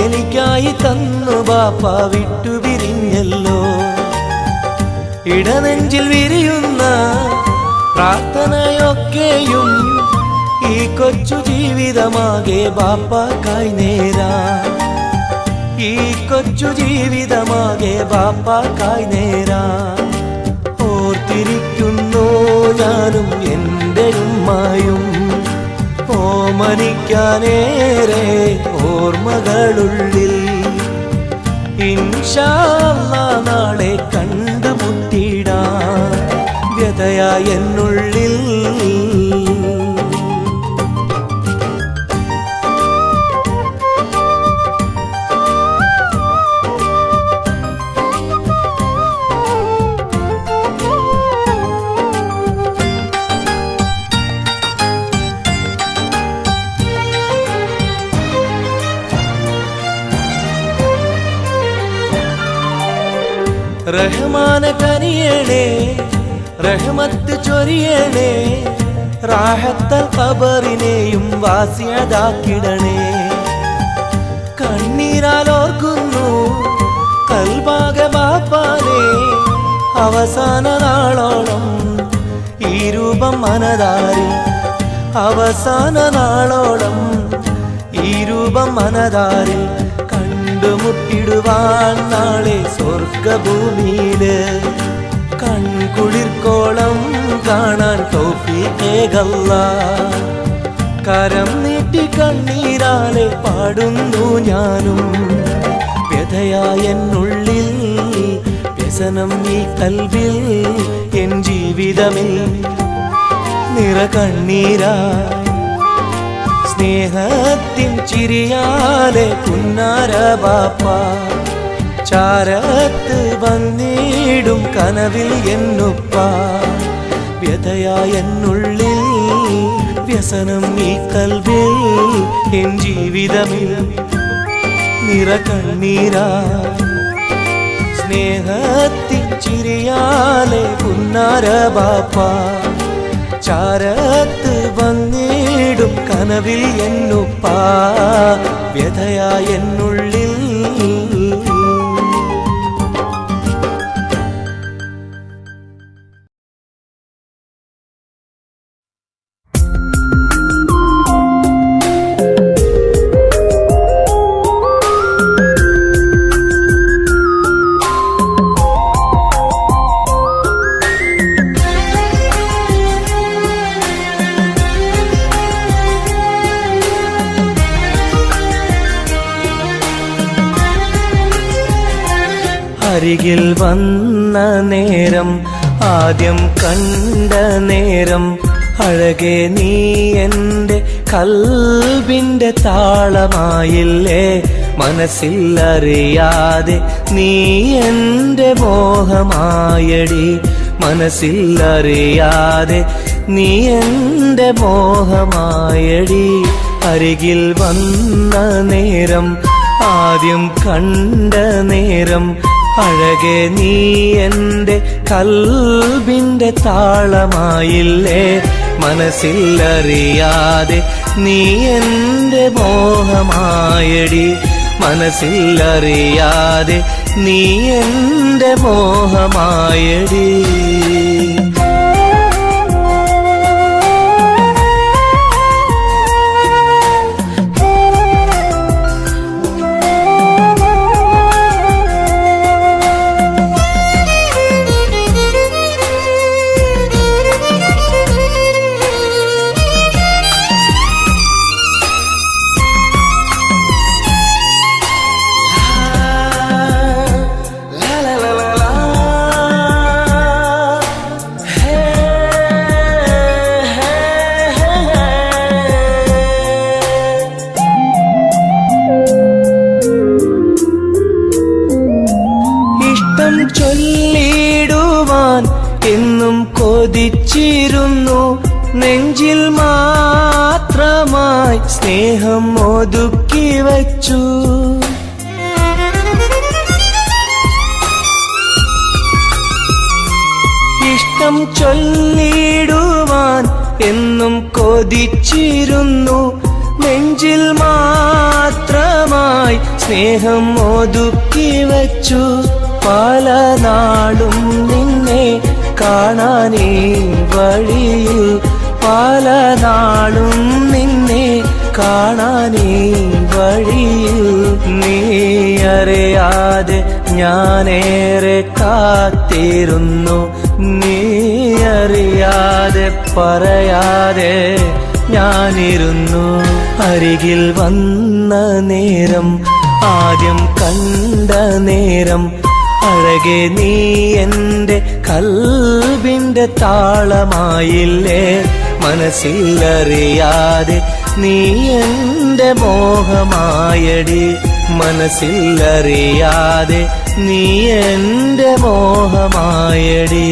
എനിക്കായി തന്നു ബാപ്പ വിട്ടുപിരിഞ്ഞല്ലോ ഇടനെഞ്ചിൽ വിരിയുന്ന പ്രാർത്ഥനയൊക്കെയും ഈ കൊച്ചു ജീവിതമാകെ ബാപ്പാക്കായി നേരാ ഈ കൊച്ചു ജീവിതമാകെ ബാപ്പാക്കായി നേരാ ഓർത്തിരിക്കുന്നു ഞാനും എൻ്റെ ഉമ്മായും ഓമനിക്കാനേറെ ഓർമ്മകളുള്ളിൽ ഇൻഷാ അല്ലാഹ് നാളെ കണ്ടുമുട്ടിടാൻ വ്യഥയായെന്നുള്ളിൽ റഹ്മാന കനിയണേ റഹ്മത്ത് ചൊരിയണേ റാഹത്തൽ ഖബറിനെയും വാസിയതാക്കിടണേ കണ്ണീരാൽ ഓർക്കുന്നു കൽബാകെ ബാപ്പാനെ അവസാന നാളോളം ഈ രൂപം മനതാരിൽ അവസാന നാളോളം ഈ രൂപം മനതാരിൽ കണ്ടുമുട്ടിടുവാൻ നാളെ സ്വർഗഭൂമിയില് കൺകുളിർക്കോളം കാണാൻ തൗഫീഖേകല്ലാഹ് കരം നീട്ടി കണ്ണീരാലെ പാടുന്നു ഞാനും വ്യഥയായെന്നുള്ളിൽ വ്യസനം ഈ കൽവിൽ എൻ ജീവിതമേ നിറകണ്ണീരായി സ്നേഹത്തിൻ ചിരിയാലെ പുന്നാര ബാപ്പ ചാരത്ത് വന്നിടും കനവിൽ എന്നുപ്പ വ്യഥയായെന്നുള്ളിൽ വ്യസനം ഈ കൽവിൽ എൻ ജീവിതമേ നിറകണ്ണീരായി സ്നേഹത്തിൻ ചിരിയാലെ പുന്നാര ബാപ്പ ചാരത്ത് വന്നിടും കനവിൽ എന്നുപ്പ വ്യഥയായെന്നുള്ളിൽ അരികിൽ വന്ന നേരം ആദ്യം കണ്ട നേരം അഴകെ നീ എൻ്റെ കൽബിൻ്റെ താളമായില്ലേ മനസ്സിൽ അറിയാതെ നീ എൻ്റെ മോഹമായടി മനസ്സിൽ അറിയാതെ നീ എൻ്റെ മോഹമായടി അരികിൽ വന്ന നേരം ആദ്യം കണ്ട നേരം അഴകെ നീ എൻ്റെ കൽബിൻ്റെ താളമായില്ലേ മനസ്സിലറിയാതെ നീ എൻ്റെ മോഹമായടി മനസ്സിലറിയാതെ നീ എൻ്റെ മോഹമായടി ചൊല്ലിടുവാൻ എന്നും കൊതിച്ചിരുന്നു നെഞ്ചിൽ മാത്രമായി സ്നേഹം ഒതുക്കി വച്ചു ഇഷ്ടം ചൊല്ലിടുവാൻ എന്നും കൊതിച്ചിരുന്നു നെഞ്ചിൽ മാത്രമായി സ്നേഹം ഒതുക്കി വച്ചു പല നാളും നിന്നെ കാണാനേ വഴിയിൽ പല നാളും നിന്നെ കാണാനേ വഴിയിൽ നീ അറിയാതെ ഞാനേറെ കാത്തിരുന്നു നീ അറിയാതെ പറയാതെ ഞാനിരുന്നു അരികിൽ വന്ന നേരം ആദ്യം കണ്ട നേരം അഴകെ നീ എൻ്റെ കൽബിൻ്റെ താളമായില്ലേ മനസ്സിലറിയാതെ നീ എൻ്റെ മോഹമായടി മനസ്സിലറിയാതെ നീ എൻ്റെ മോഹമായടി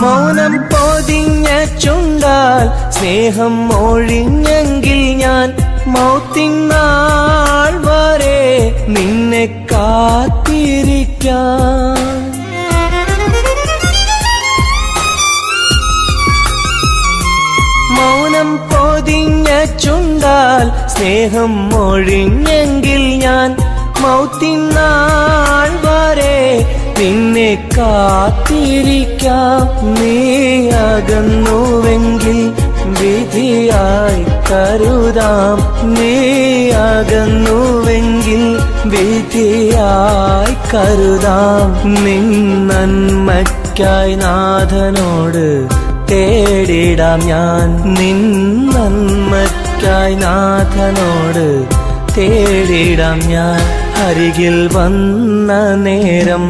മൗനം പൊതിഞ്ഞ ചുണ്ടാൽ സ്നേഹം ഒഴിഞ്ഞെങ്കിൽ ഞാൻ മൗത്തിനാൾ വരെ നിന്നെ കാത്തിരിക്കാം മൗനം പൊതിഞ്ഞ ചുണ്ടാൽ സ്നേഹം ഒഴിഞ്ഞെങ്കിൽ ഞാൻ മൗത്തിനാൾ വരെ നിന്നെ കാത്തിരിക്കാം നീ അകന്നുവെങ്കിൽ വിധിയായി കരുതാം നീ അകന്നുവെങ്കിൽ വിധിയായി കരുതാം നിൻ നന്മയ്ക്കായി നാഥനോട് തേടിടാം ഞാൻ നിൻ നന്മയ്ക്കായി നാഥനോട് തേടിടാം ഞാൻ അരികിൽ വന്ന നേരം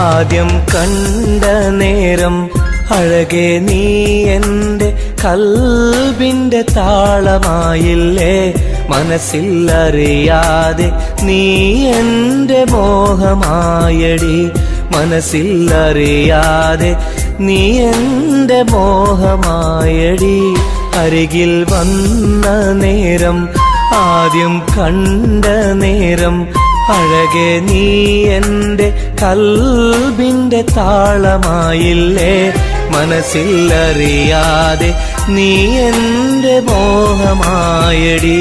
ആദ്യം കണ്ട നേരം അഴകെ നീ എൻ്റെ കൽബിൻ്റെ താളമായില്ലേ മനസ്സിലറിയാതെ നീ എൻ്റെ മോഹമായടി മനസ്സിലറിയാതെ നീ എൻ്റെ മോഹമായടി അരികിൽ വന്ന നേരം ആദ്യം കണ്ട നേരം അഴകെ നീ എൻ്റെ കൽബിൻ്റെ താളമായില്ലേ മനസ്സിലറിയാതെ നീ എൻ്റെ മോഹമായടി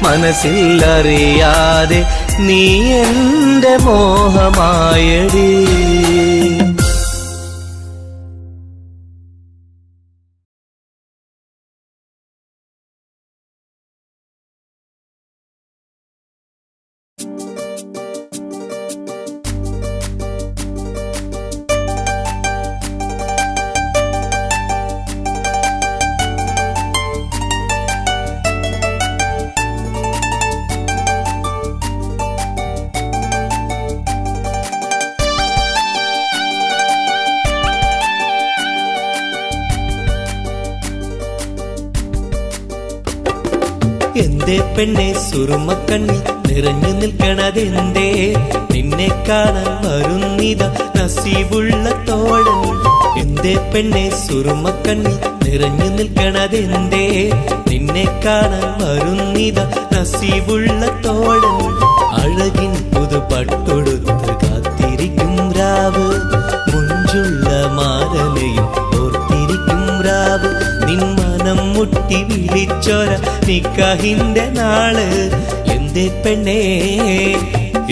മനസ്സിലറിയാതെ നീ എൻ്റെ മോഹമായടി എന്തേ പെണ്ണെ സുറുമക്കണ്ണിൽ നിറഞ്ഞു നിൽക്കണതെന്തേ? നിന്നെ കാണാൻ വരുന്നിത നസീബുള്ള തോഴൻ. എന്തേ പെണ്ണെ സുറുമക്കണ്ണിൽ നിറഞ്ഞു നിൽക്കണതെന്തേ? നിന്നെ കാണാൻ വരുന്നിത നസീബുള്ള തോഴൻ. അഴകിൻ പുതുപട്ടൊടുത്ത് കാത്തിരിക്കും രാവ്, മുഞ്ചുള്ള മാരലയും ഓർത്തിരിക്കും രാവ്. നിൻ മനം മുട്ടി വിളിച്ചോര നിക്കാഹിന്റെ നാള്. എന്തേ പെണ്ണേ,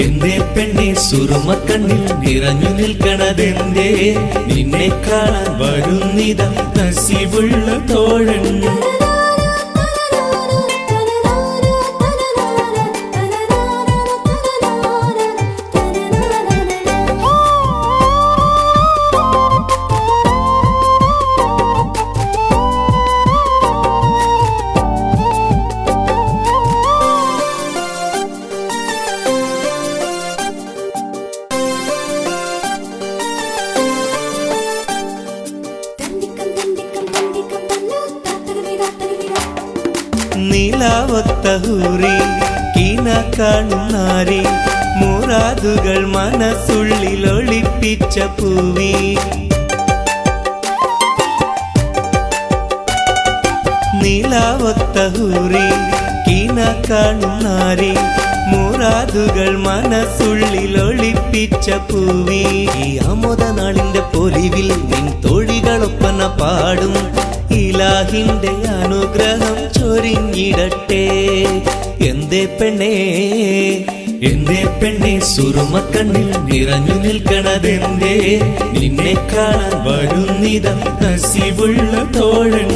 എന്തേ പെണ്ണെ സുറുമക്കണ്ണിൽ നിറഞ്ഞു നിൽക്കണതെന്തേ? നിന്നെ കാണാൻ വരുന്നിത നസീബുള്ള തോഴൻ. നിലാവൊത്ത ഹൂറി കീന കാണും നാരി, മുറാദുകൾ മനസ്സുള്ളിൽ ഒളിപ്പിച്ച പൂവി. നിലാവൊത്ത ഹൂറി കീന കാണും നാരി, മുറാദുകൾ മനസ്സുള്ളിൽ ഒളിപ്പിച്ച പൂവി. ഈ ആമോദ നാളിന്റെ പൊലിവിൽ നിൻ തോഴികളൊപ്പന പാടും. ഇലാഹിന്റെ അനുഗ്രഹം ചൊരിഞ്ഞിടട്ടെ. എന്തേ പെണ്ണേ, എന്തേ പെണ്ണെ സുറുമക്കണ്ണിൽ നിറഞ്ഞു നിൽക്കണതെന്തേ? നിന്നെ കാണാൻ വരുന്നിത നസീബുള്ള തോഴൻ.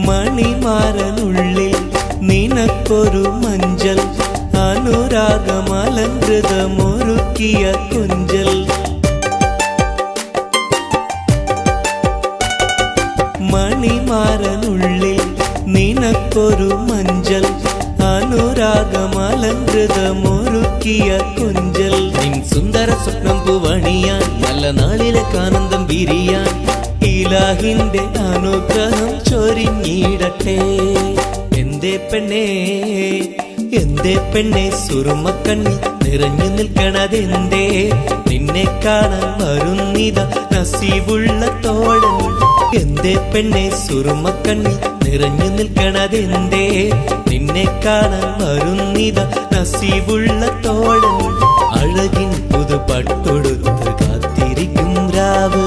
മണിമാരനുള്ളിൽ നിനക്കൊരു മഞ്ചൽ, അനുരാഗമലങ്കൃതമൊരുക്കിയ കൊഞ്ചൽ. മണിമാരനുള്ളിൽ നിനക്കൊരു മഞ്ചൽ, അനുരാഗമലങ്കൃതമൊരുക്കിയ കൊഞ്ചൽ. നിൻ സുന്ദര സ്വപ്നം പൂവണിയാൻ, നല്ല നാളിലേക്ക് ആനന്ദം വിരിയാൻ, ഇലാഹിന്റെ അനുഗ്രഹം ചൊരിഞ്ഞിടട്ടെ. എന്തേ പെണ്ണേ, എന്തേ പെണ്ണെ സുറുമക്കണ്ണിൽ നിറഞ്ഞു നിൽക്കണതെന്തേ? നിന്നെ കാണാൻ വരുന്നിത നസീബുള്ള തോഴൻ. എന്തേ പെണ്ണെ സുറുമക്കണ്ണിൽ നിറഞ്ഞു നിൽക്കണതെന്തേ? നിന്നെ കാണാൻ വരുന്നിത നസീബുള്ള തോഴൻ. അഴകിൻ പുതുപട്ടൊടുത്ത് കാത്തിരിക്കും രാവ്,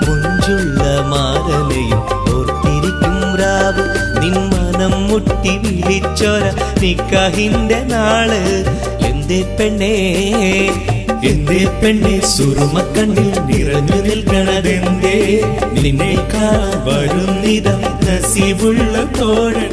മുഞ്ചുള്ള മാരലയും ഓർത്തിരിക്കും രാവ്. നിൻ മനം മുട്ടി വിളിച്ചോര നിക്കാഹിന്റെ നാള്. എന്തേ പെണ്ണേ, എന്തേ പെണ്ണെ സുറുമക്കണ്ണിൽ നിറഞ്ഞു നിൽക്കണതെന്തേ? നിന്നെ കാണാൻ വരുന്നിത നസീബുള്ള തോഴൻ.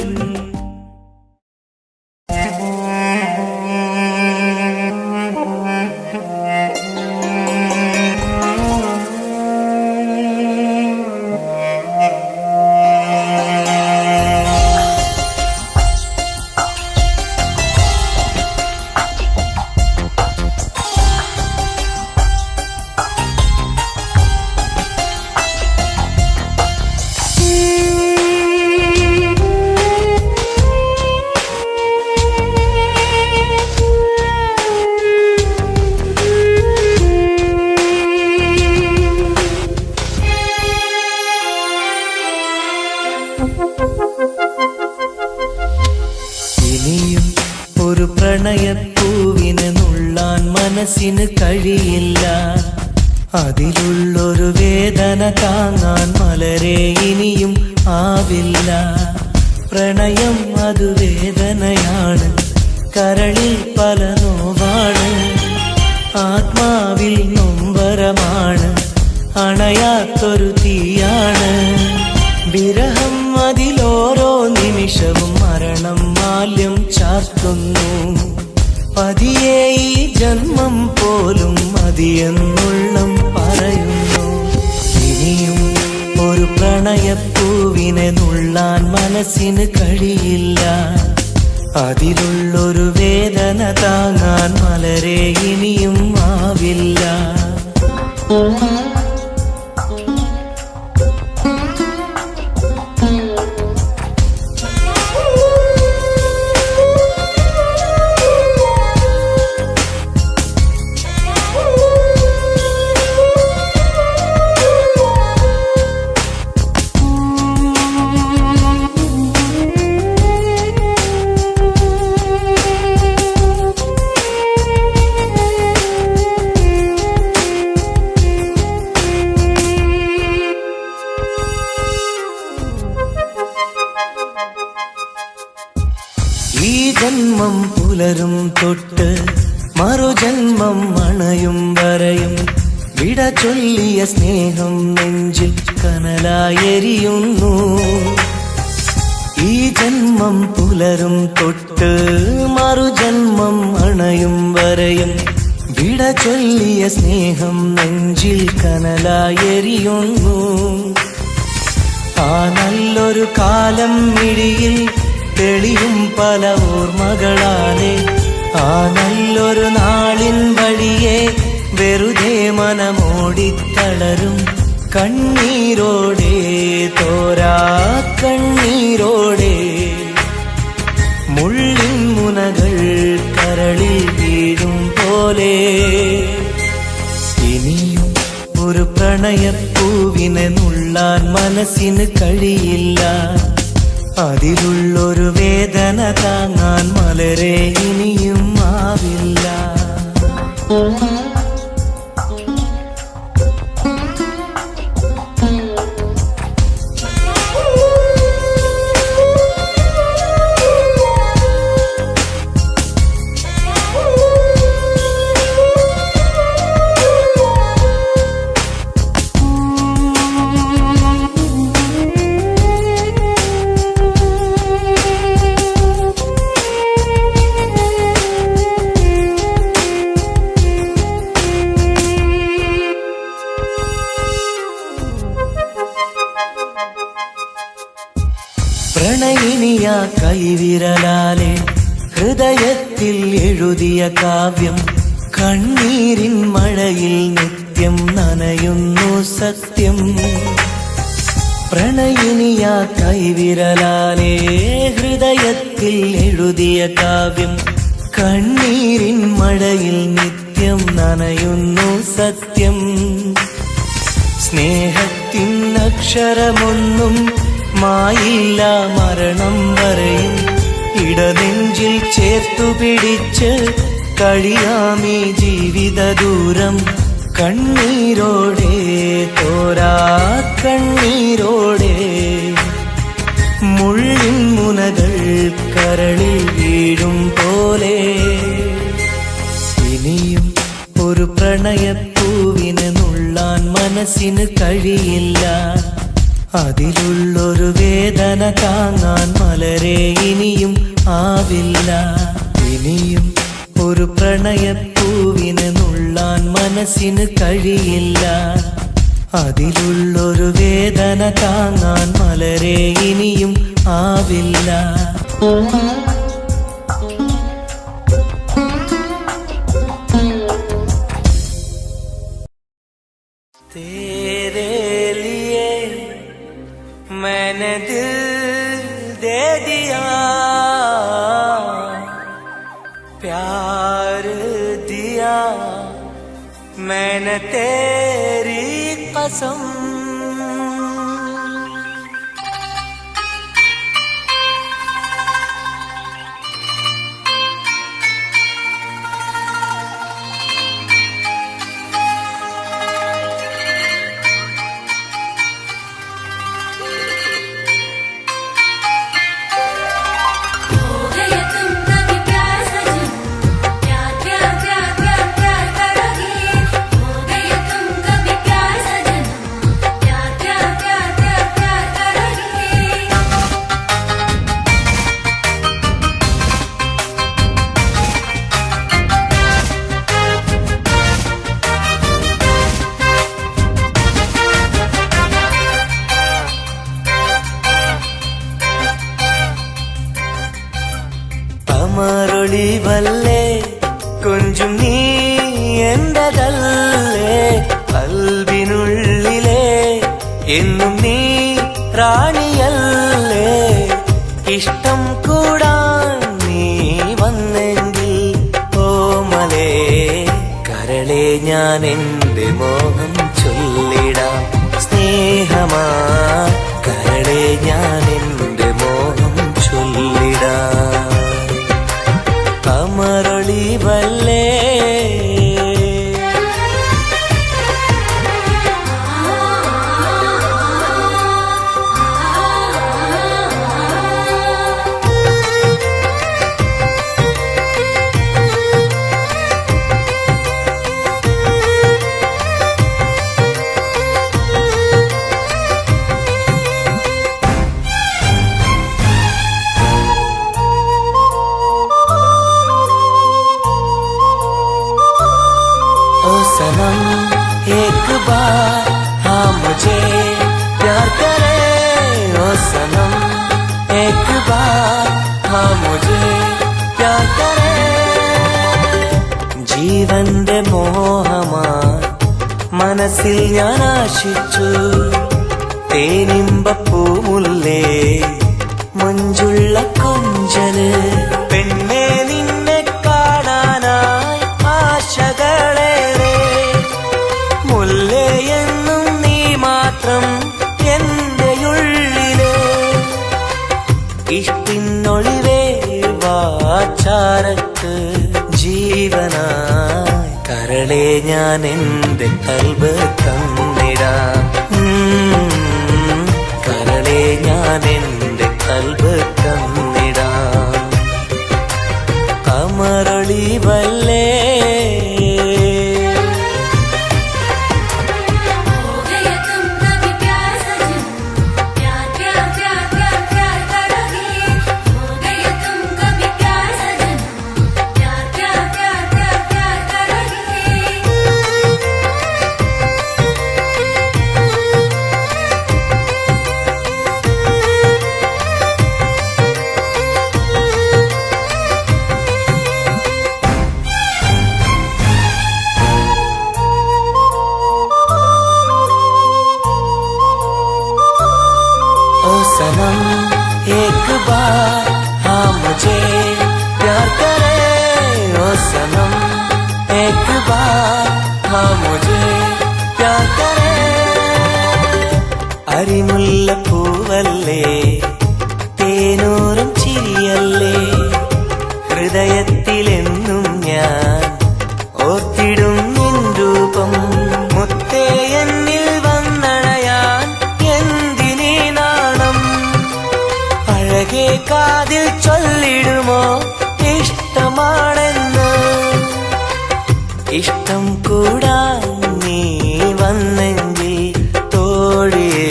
ഇനിയും ഒരു പ്രണയപ്പൂവിനെ നുള്ളാൻ മനസ്സിന് കഴിയില്ല. അതിലുള്ളൊരു വേദന താങ്ങാൻ മലരെ ഇനിയും ആവില്ല. പ്രണയം അത് വേദനയാണ്, കരളിൽ പല നോവാണ്, ആത്മാവിൽ നൊമ്പരമാണ്, അണയാത്തൊരു തീയാണ്. വിരഹം അതിലോരോ നിമിഷവും മരണം ചാർത്തുന്നു. പതിയെ ഈ ജന്മം പോലും മതിയെന്നുള്ളം പറയുന്നു. ഇനിയും ഒരു പ്രണയപ്പൂവിനെ നുള്ളാൻ മനസ്സിന് കഴിയില്ല. അതിലുള്ളൊരു വേദന താങ്ങാൻ മലരെ ഇനിയും ആവില്ല. ഈ ജന്മം പുലരും തൊട്ട് മറുജന്മം അണയും വരെയും വിട ചൊല്ലിയ സ്നേഹം നെഞ്ചിൽ കനലായെരിയുന്നു. ഈ ജന്മം പുലരും തൊട്ട് മറുജന്മം അണയും വരെയും വിട ചൊല്ലിയ സ്നേഹം നെഞ്ചിൽ കനലായെരിയുന്നു. ആ നല്ലൊരു കാലം മിഴിയിൽ തെളിയും പല ഓർമ്മകളാലെ ആ നല്ലൊരു നാളിൻ വഴിയെ വെറുതെ മനമോടിത്തളരും കണ്ണീരോടെ തോരാ കണ്ണീരോടെ മുള്ളിൻ മുനകൾ കരളിൽ വീഴും പോലെ ഇനിയും ഒരു പ്രണയപ്പൂവിനെ നുള്ളാൻ മനസ്സിന് കഴിയില്ല. അതിലുള്ളൊരു വേദന താങ്ങാൻ മലരെ ഇനിയും ആവില്ല. പ്രണയിനിയ കൈവിരലാലെ ഹൃദയത്തിൽ എഴുതിയ കാവ്യം കണ്ണീരിൻ മഴയിൽ നിത്യം നനയുന്നു സത്യം. പ്രണയിനിയ കൈവിരലാലെ ഹൃദയത്തിൽ എഴുതിയ കാവ്യം കണ്ണീരിൻ മഴയിൽ നിത്യം നനയുന്നു സത്യം. സ്നേഹത്തിൻ അക്ഷരമൊന്നും മായില്ല മരണം വരെയും ഇടനെഞ്ചിൽ ചേർത്തു പിടിച്ച് കഴിയാമീ ജീവിത ദൂരം കണ്ണീരോടെ തോരാ കണ്ണീരോടെ മുള്ളിൻ മുനകൾ കരളിൽ വീഴും പോലെ ഇനിയും ഒരു പ്രണയപ്പൂവിനെ നുള്ളാൻ മനസ്സിന് കഴിയില്ല. അതിലുള്ളൊരു വേദന താങ്ങാൻ മലരെ ഇനിയും ആവില്ല. ഇനിയും ഒരു പ്രണയപ്പൂവിനെ നുള്ളാൻ മനസ്സിന് കഴിയില്ല. അതിലുള്ളൊരു വേദന താങ്ങാൻ മലരെ ഇനിയും ആവില്ല. तेरे लिए मैंने दिल दे दिया, प्यार दिया मैंने तेरी कसम. എന്നും നീ റാണിയല്ലേ. ഇഷ്ടം കൂടാൻ നീ വന്നെങ്കിൽ ഓമലേ കരളെ ഞാൻ എന്റെ മോഹം ചൊല്ലിടാം. സ്നേഹമാ കരളെ ഞാൻ എന്റെ മോഹം ചൊല്ലിടാം. കമറൊളിവല്ലേ सनम एक बार हाँ मुझे प्यार करे. ओ सनम एक बार हाँ मुझे प्यार करे. ജീവന്റെ മോഹമായി മനസ്സിൽ ഞാൻ ആശിച്ചു. തേനിമ്പപ്പൂമുല്ലേ മഞ്ചുള്ള കൊഞ്ചല്. പെണ്ണെ നിന്നെ കാണാനായി ആശകളേറെ. മുല്ലയെന്നും നീ മാത്രം എന്റെ ഉള്ളിലെ. ഇഷ്ടിനൊളിവേ വാചാരത്ത് ജീവനായി കരളെ ഞാൻ എന്റെ കൽബ് തന്നിടാം. കരളെ ഞാൻ എന്റെ കൽബ് തന്നിടാം. കമറൊളിവല്ലേ सनम एक बार हाँ मुझे प्यार करे. ओ सनम एक बार हाँ मुझे प्यार करे. അരിമുല്ലപ്പൂവല്ലേ തേനൂറും ചിരിയല്ലേ. ഹൃദയത്തിലെന്നും ഞാൻ ഓർത്തിടും നിൻ രൂപം. മുത്തേ എന്നിൽ വന്നണയാൻ എന്തിനീ നാണം. അഴകെ കാതിൽ ചൊല്ലിടുമോ ഇഷ്ടമാണെന്ന്. ഇഷ്ടം കൂടാൻ നീ വന്നെങ്കിൽ തോഴിയേ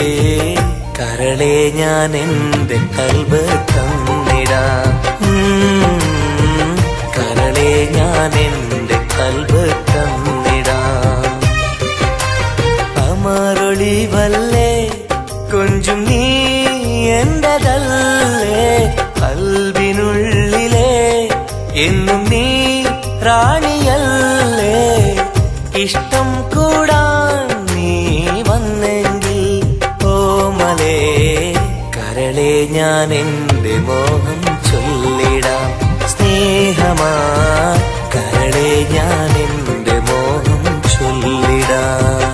കരളെ ഞാൻ എന്റെ കൽബ് തന്നിടാം. കരളെ ഞാൻ എന്റെ കൽബ് തന്നിടാം. കമറൊളിവല്ലേ കൊഞ്ചും നീ എന്റതല്ലേ. കൽബിനുള്ളിലെ എന്നും നീ റാണിയല്ലേ. ഇഷ്ടം കൂടാൻ നീ വന്നെങ്കിൽ ഓമലേ കരളെ ഞാൻ എന്റെ മോഹം ചൊല്ലിടാം. സ്നേഹമാ കരളെ ഞാൻ എന്റെ മോഹം ചൊല്ലിടാം.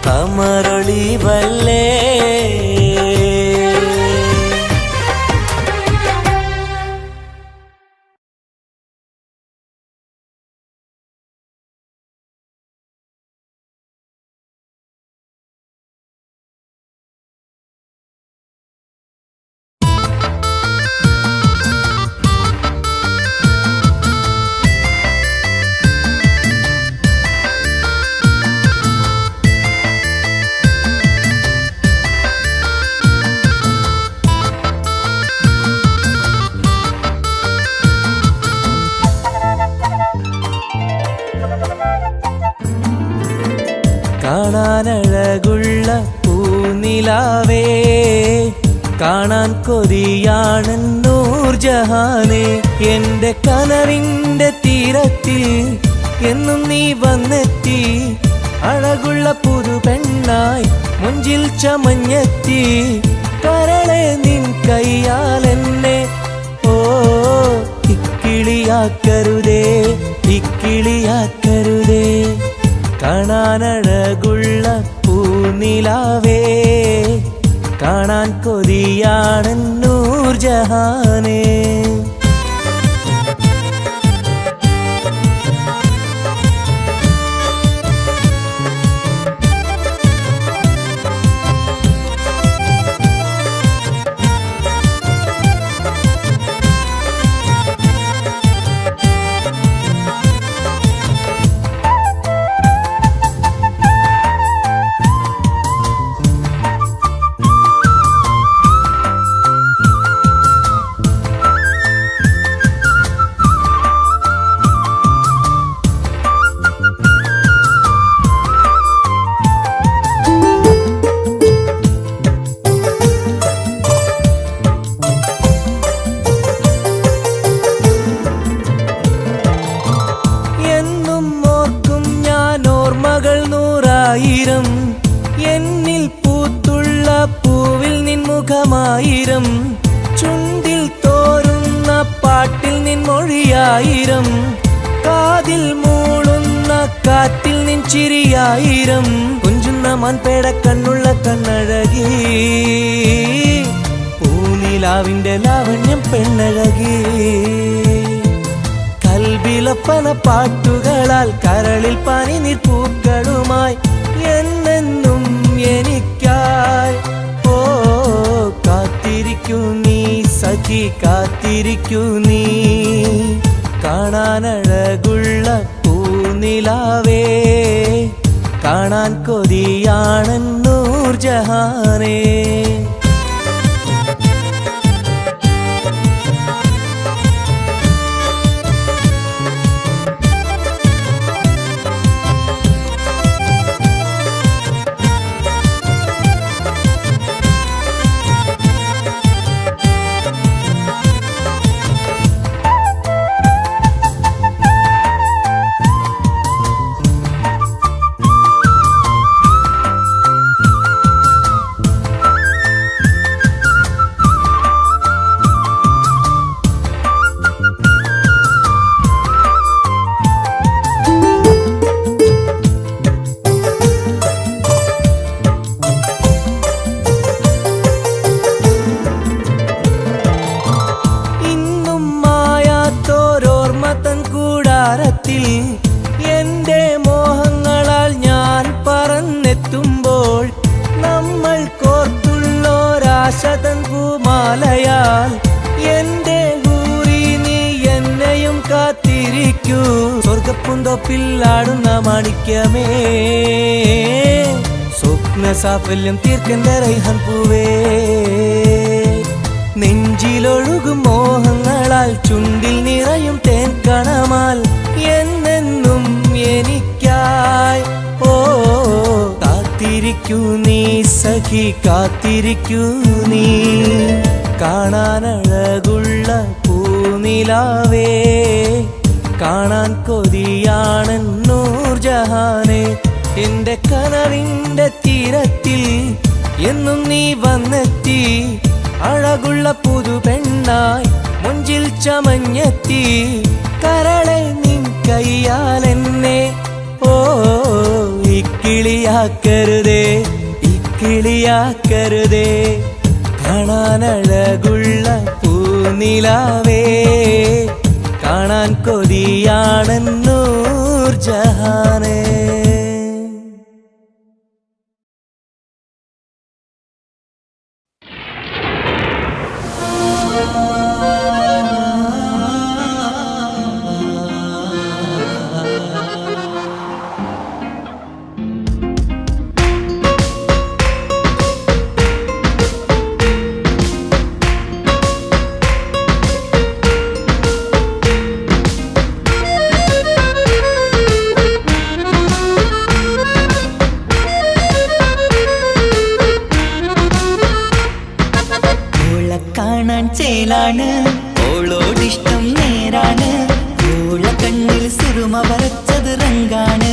കമറൊളിവല്ലേ കാണാനഴകുള്ള പൂനിലാവേ കാണാൻ കൊതിയാണ് നൂർജഹാനെ. എന്റെ കനവിന്റെ തീരത്തിൽ എന്നും നീ വന്നെത്തി അഴകുള്ള പുതു പെണ്ണായി മുഞ്ചിൽ ചമഞ്ഞെത്തി കരളെ നിൻ കയ്യാൽ എന്നെ ഓ ഇക്കിളിയാക്കരുതേ ഇക്കിളിയാക്കരുതേ കാണാനഴകുള്ള പൂനിലാവേ കാണാൻ കൊതിയാണ് നൂർജഹാനേ എന്നിൽ പൂത്തുള്ള പൂവിൽ നിൻമുഖമായിരം ചുണ്ടിൽ തോരുന്ന പാട്ടിൽ നിൻമൊഴിയായിരം കാതിൽ മൂളുന്ന കാറ്റിൽ നിൻ ചിരിയായിരം കുഞ്ചുന്ന മൺപേട കണ്ണുള്ള കണ്ണഴകി പൂനിലാവിന്റെ ലാവണ്യം പെണ്ണഴകി കൽബിലപ്പന പാട്ടുകളാൽ കരളിൽ പനിനീർ പൂക്കളുമായി എന്നെന്നും എനിക്കായി ഓ കാത്തിരിക്കൂ നീ സഖി കാത്തിരിക്കൂ നീ കാണാനഴകുള്ള പൂനിലാവേ കാണാൻ കൊതിയാണ് നൂർജഹാനേ എന്റെ മോഹങ്ങളാൽ ഞാൻ പറന്നെത്തുമ്പോൾ നമ്മൾ കോർത്തുള്ളൊരാശതൻ പൂമാലയാൽ എന്റെ ഹൂറി നീ എന്നെയും കാത്തിരിക്കൂ സ്വർഗപ്പുന്തോപ്പിൽ ആടുന്ന മാണിക്യമേ സ്വപ്ന സാഫല്യം തീർക്കെന്റെ റൈഹാൻ പൂവേ നെഞ്ചിലൊഴുകും മോഹങ്ങളാൽ ചുണ്ടിൽ നിറയും തേൻ കണമാൽ എന്നെന്നും എനിക്കായി ഓ കാത്തിരിക്കൂ നീ സഖി കാത്തിരിക്കൂ നീ കാണാനഴകുള്ള പൂനിലാവേ കാണാൻ കൊതിയാണ് നൂർജഹാനേ എന്റെ കനവിന്റെ തീരത്തിൽ എന്നും നീ വന്നെത്തി അഴകുള്ള പുതു പെണ്ണായി മുഞ്ചിൽ ചമഞ്ഞെത്തി കരളെ നിൻ കയ്യാൽ എന്നെ ഓ ഇക്കിളിയാക്കരുതേ ഇക്കിളിയാക്കരുതേ കാണാനഴകുള്ള പൂനിലാവേ കാണാൻ കൊതിയാണ് നൂർജഹാനേ ചേലാണ് ഓളോടിഷ്ടം നേരാണ് ഓള കണ്ണിൽ സുറുമ വരച്ചത് റങ്കാണ്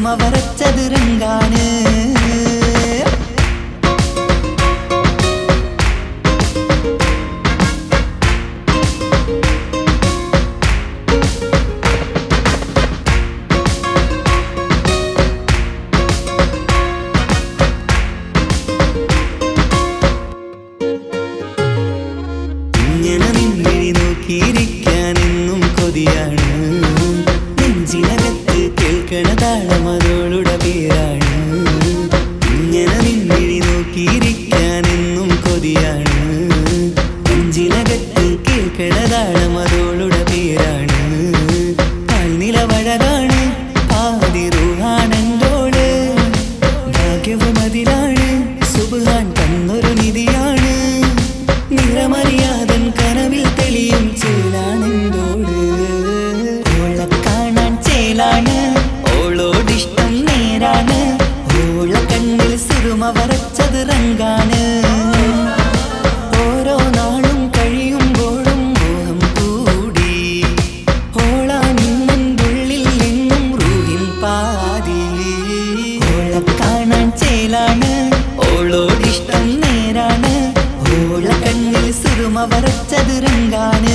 സുറുമ വരച്ചത് രംഗാണ് ഇങ്ങനെ നിന്നിഴി നോക്കിയിരിക്കാനെന്നും കൊതിയാണ് നെഞ്ചിനകത്ത് കേൾക്കണ താളമതോളുടെ പേരാണ് ഇങ്ങനെ നിന്നിഴി നോക്കിയിരിക്കാനെന്നും കൊതിയാണ് നെഞ്ചിനകത്ത് കേൾക്കണ താളമതോളുടെ പേരാണ് കാൽനിലവഴകാണ് ആദിറൂഹാണെന്തോട് ഭാഗ്യവും അതിലാണ് സുബ്ഹാൻ തന്നൊരു നിധിയാണ് നിറമറിയാതൻ കനവിൽ തെളിയും ചേലാണെന്തോട് ഓളെ കാണാൻ ചേലാണ് ഓളോടിഷ്ടം നേരാണ് ഓള കണ്ണിൽ സുറുമ വരച്ചത് രംഗാണ് ഓരോ നാളും കഴിയുമ്പോഴും മോഹം കൂടി ഓളാനിന്നുള്ളിൽ എന്നും റൂഹിൽ പാതി ഓളെ കാണാൻ ചേലാണ് ഓളോടിഷ്ടം നേരാണ് ഓള കണ്ണിൽ സുറുമ വരച്ചത് രംഗാണ്